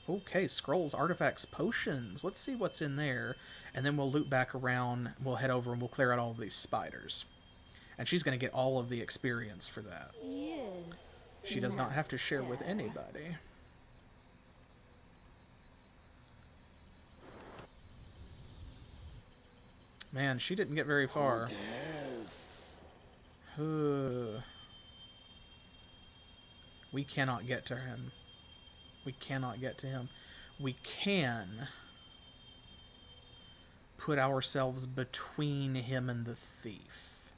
Okay, scrolls, artifacts, potions. Let's see what's in there. And then we'll loop back around. We'll head over and we'll clear out all of these spiders. And she's going to get all of the experience for that. Yes. She does not have to share with anybody. Man, she didn't get very far. We cannot get to him. We cannot get to him. We can put ourselves between him and the thief.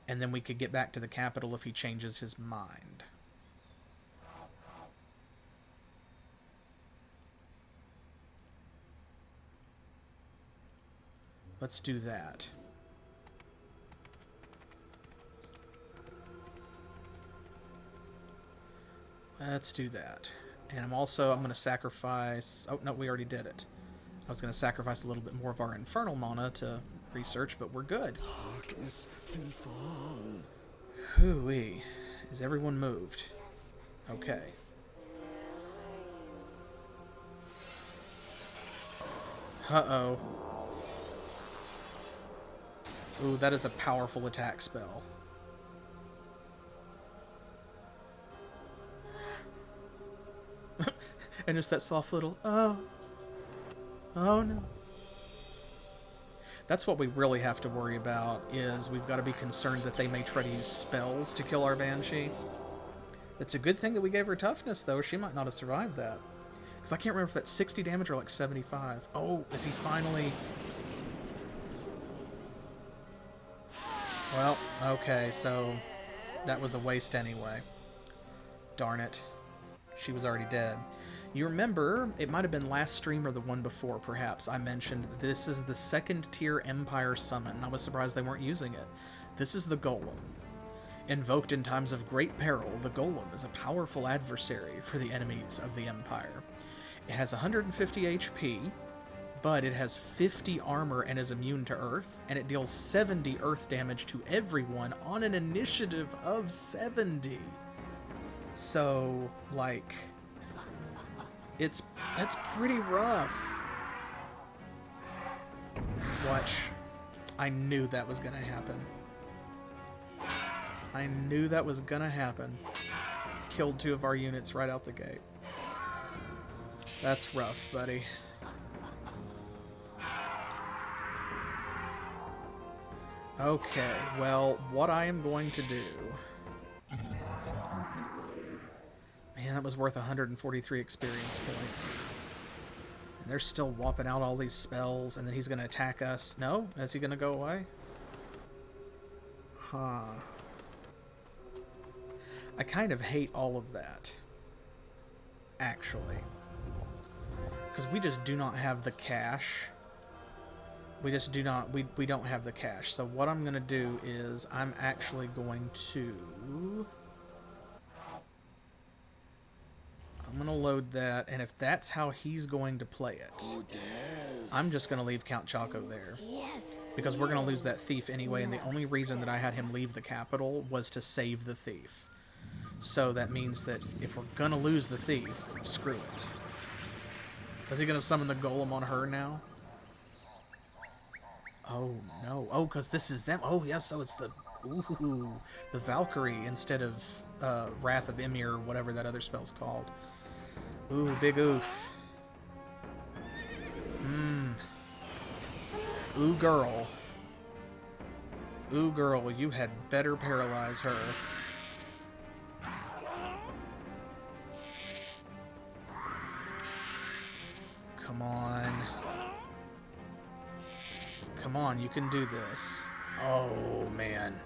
And then we could get back to the capital if he changes his mind. Let's do that. Let's do that. And I'm going to sacrifice... Oh, no, we already did it. I was going to sacrifice a little bit more of our infernal mana to research, but we're good. Darkness flee on. Hooey. Is everyone moved? Okay. Uh-oh. Ooh, that is a powerful attack spell. And just that soft little, oh no. That's what we really have to worry about, is we've got to be concerned that they may try to use spells to kill our Banshee. It's a good thing that we gave her toughness, though. She might not have survived that. Because I can't remember if that's 60 damage or like 75. Oh, is he finally... Well, okay, so that was a waste anyway. Darn it. She was already dead. You remember, it might have been last stream or the one before, perhaps, I mentioned that this is the second tier Empire summon. I was surprised they weren't using it. This is the Golem. Invoked in times of great peril, the Golem is a powerful adversary for the enemies of the Empire. It has 150 HP, but it has 50 armor and is immune to Earth, and it deals 70 Earth damage to everyone on an initiative of 70. So, like, that's pretty rough. Watch. I knew that was gonna happen. I knew that was gonna happen. Killed 2 of our units right out the gate. That's rough, buddy. Okay, well, what I am going to do... Man, that was worth 143 experience points. And they're still whopping out all these spells, and then he's going to attack us. No? Is he going to go away? Huh. I kind of hate all of that, actually. Because we just do not have the cash. We just do not, we don't have the cash. So what I'm going to do is I'm actually going to... I'm going to load that, and if that's how he's going to play it, I'm just going to leave Count Choco there. Because we're going to lose that thief anyway, and the only reason that I had him leave the capital was to save the thief. So that means that if we're going to lose the thief, screw it. Is he going to summon the golem on her now? Oh, no. Oh, because this is them. Oh, yes, so it's the... Ooh, the Valkyrie instead of Wrath of Ymir, or whatever that other spell's called. Ooh, big oof. Ooh, girl. Ooh, girl, you had better paralyze her. Come on. Come on, you can do this. Oh, man.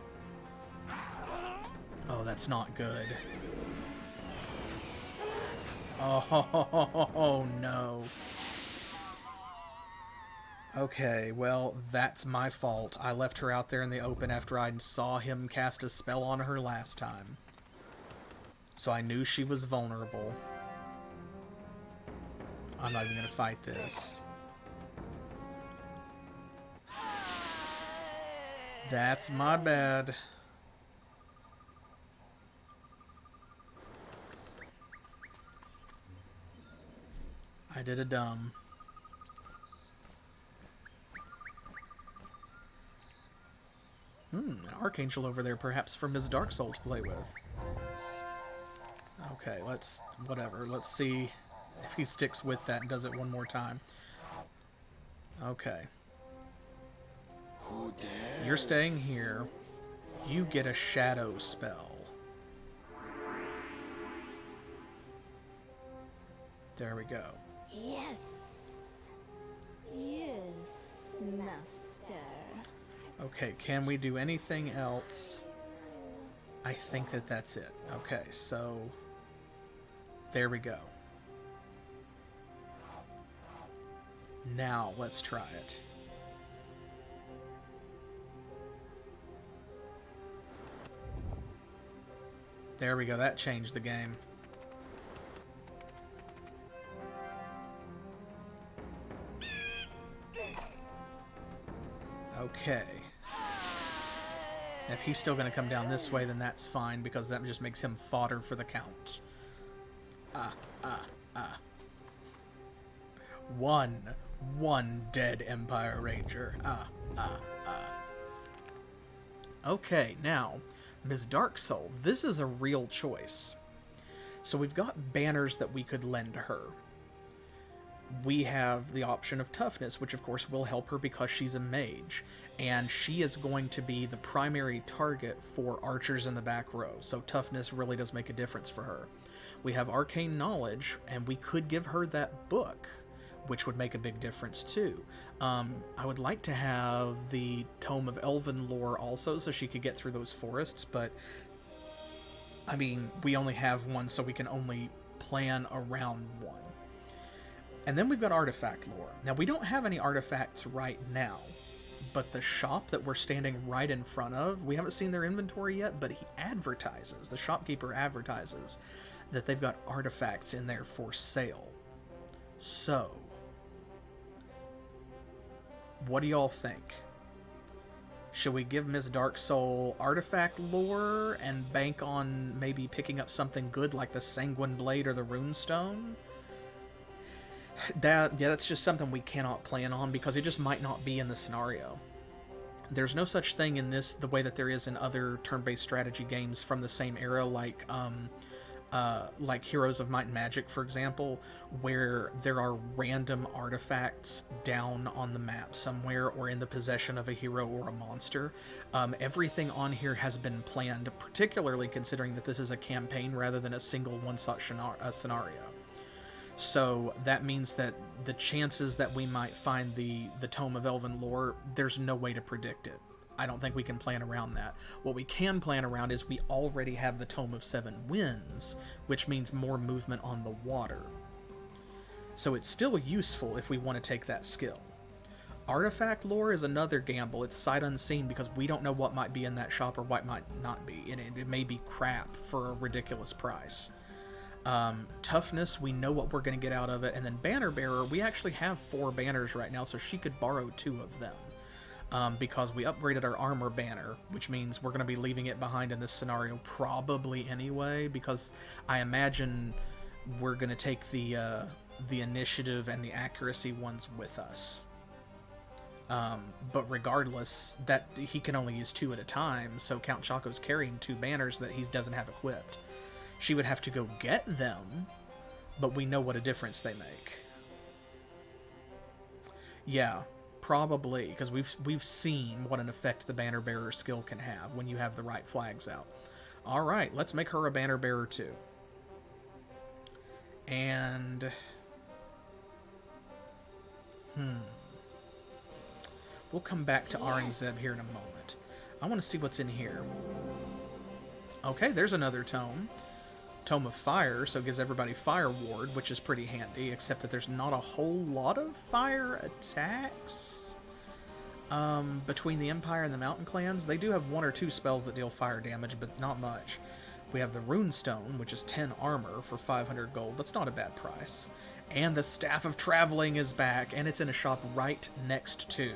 Oh, that's not good. Oh, no. Okay, well, that's my fault. I left her out there in the open after I saw him cast a spell on her last time. So I knew she was vulnerable. I'm not even going to fight this. That's my bad. I did a dumb. An Archangel over there, perhaps for Ms. Darksoul to play with. Okay, whatever. Let's see if he sticks with that and does it one more time. Okay. You're staying here. You get a shadow spell. There we go. Yes. Yes, master. Okay, can we do anything else? I think that that's it. Okay, so there we go. Now let's try it. There we go, that changed the game. Okay. If he's still going to come down this way, then that's fine, because that just makes him fodder for the Count. One dead Empire Ranger. Okay, now, Ms. Darksoul, this is a real choice. So we've got banners that we could lend her. We have the option of toughness, which of course will help her because she's a mage. And she is going to be the primary target for archers in the back row. So toughness really does make a difference for her. We have arcane knowledge, and we could give her that book, which would make a big difference too. I would like to have the Tome of Elven Lore also, so she could get through those forests, but I mean, we only have one, so we can only plan around one. And then we've got artifact lore. Now, we don't have any artifacts right now, but the shop that we're standing right in front of, we haven't seen their inventory yet, but he advertises, the shopkeeper advertises, that they've got artifacts in there for sale. So, what do y'all think? Should we give Ms. Darksoul artifact lore and bank on maybe picking up something good like the Sanguine Blade or the Runestone? That's just something we cannot plan on because it just might not be in the scenario. There's no such thing in this the way that there is in other turn-based strategy games from the same era, like like Heroes of Might and Magic, for example, where there are random artifacts down on the map somewhere or in the possession of a hero or a monster. Everything on here has been planned, particularly considering that this is a campaign rather than a single one-shot scenario. So that means that the chances that we might find the Tome of Elven Lore, there's no way to predict it. I don't think we can plan around that. What we can plan around is we already have the Tome of Seven Winds, which means more movement on the water. So it's still useful if we want to take that skill. Artifact lore is another gamble. It's sight unseen because we don't know what might be in that shop or what might not be. And it may be crap for a ridiculous price. Toughness, we know what we're going to get out of it. And then Banner Bearer, we actually have 4 banners right now, so she could borrow 2 of them. Because we upgraded our armor banner, which means we're going to be leaving it behind in this scenario probably anyway, because I imagine we're going to take the initiative and the accuracy ones with us. But regardless, that he can only use 2 at a time, so Count Choco's carrying 2 banners that he doesn't have equipped. She would have to go get them, but we know what a difference they make. Yeah. Probably, because we've seen what an effect the Banner Bearer skill can have when you have the right flags out. Alright, let's make her a Banner Bearer too. And... we'll come back to Aurangzeb here in a moment. I want to see what's in here. Okay, there's another tome. Tome of Fire, so it gives everybody Fire Ward, which is pretty handy, except that there's not a whole lot of fire attacks. Between the Empire and the Mountain Clans, they do have 1 or 2 spells that deal fire damage, but not much. We have the Runestone, which is 10 armor for 500 gold. That's not a bad price. And the Staff of Traveling is back, and it's in a shop right next to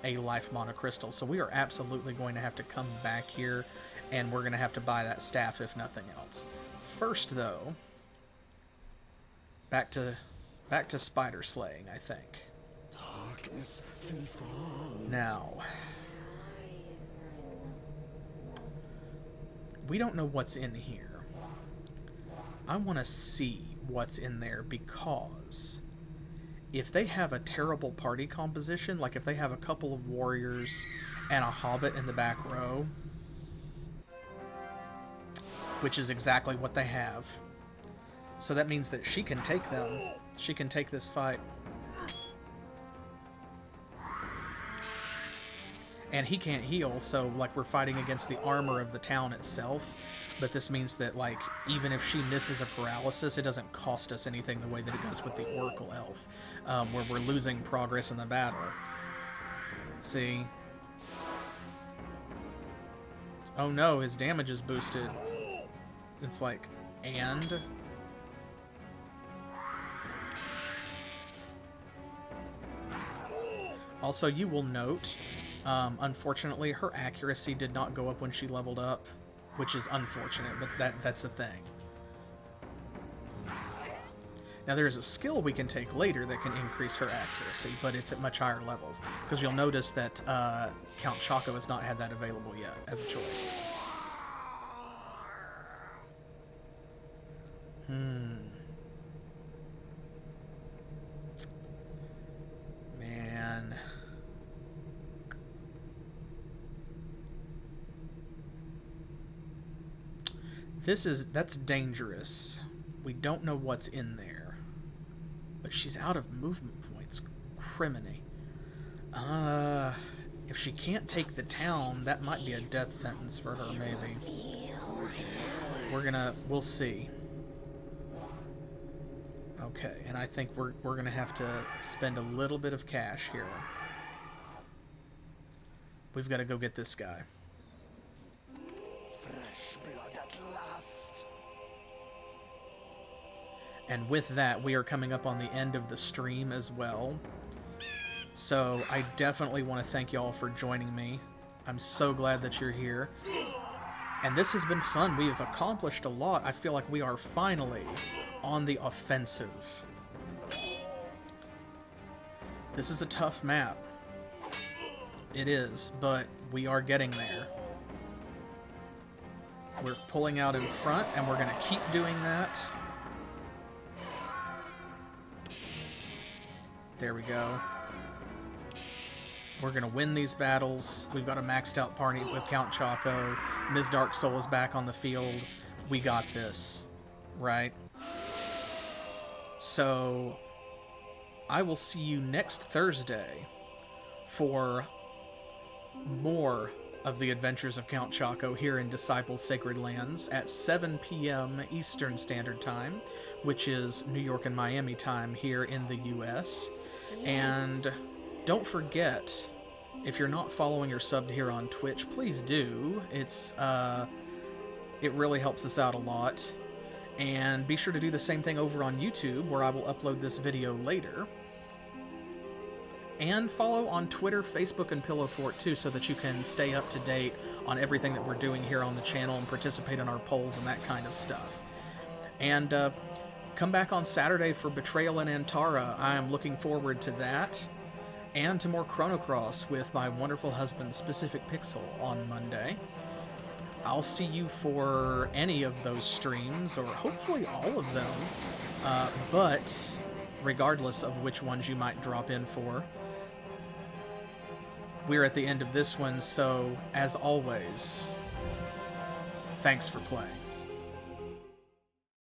a Life Monocrystal. So we are absolutely going to have to come back here, and we're going to have to buy that staff if nothing else. First, though, back to spider slaying, I think. Darkness will fall. Now, we don't know what's in here. I want to see what's in there, because if they have a terrible party composition, like if they have a couple of warriors and a hobbit in the back row, which is exactly what they have. So that means that she can take them. She can take this fight. And he can't heal, so, like, we're fighting against the armor of the town itself. But this means that, like, even if she misses a paralysis, it doesn't cost us anything the way that it does with the Oracle Elf, where we're losing progress in the battle. See? Oh no, his damage is boosted. It's like, and... Also, you will note, unfortunately, her accuracy did not go up when she leveled up, which is unfortunate, but that's a thing. Now, there is a skill we can take later that can increase her accuracy, but it's at much higher levels, because you'll notice that Count Choco has not had that available yet as a choice. Man. That's dangerous. We don't know what's in there. But she's out of movement points. Criminy. If she can't take the town, that might be a death sentence for her, maybe. We'll see. Okay, and I think we're gonna have to spend a little bit of cash here. We've got to go get this guy. Fresh blood at last. And with that, we are coming up on the end of the stream as well. So I definitely want to thank y'all for joining me. I'm so glad that you're here. And this has been fun. We have accomplished a lot. I feel like we are finally on the offensive. This is a tough map. It is, but we are getting there. We're pulling out in front, and we're going to keep doing that. There we go. We're going to win these battles. We've got a maxed out party with Count Choco. Ms. Darksoul is back on the field. We got this, right? So, I will see you next Thursday for more of the adventures of Count Choco here in Disciples Sacred Lands at 7 p.m. Eastern Standard Time, which is New York and Miami time here in the U.S. And don't forget, if you're not following or subbed here on Twitch, please do. It really helps us out a lot. And be sure to do the same thing over on YouTube, where I will upload this video later. And follow on Twitter, Facebook, and Pillow Fort too, so that you can stay up to date on everything that we're doing here on the channel and participate in our polls and that kind of stuff. And come back on Saturday for Betrayal in Antara. I am looking forward to that. And to more Chrono Cross with my wonderful husband, Specific Pixel, on Monday. I'll see you for any of those streams, or hopefully all of them. But regardless of which ones you might drop in for, we're at the end of this one, so as always, thanks for playing.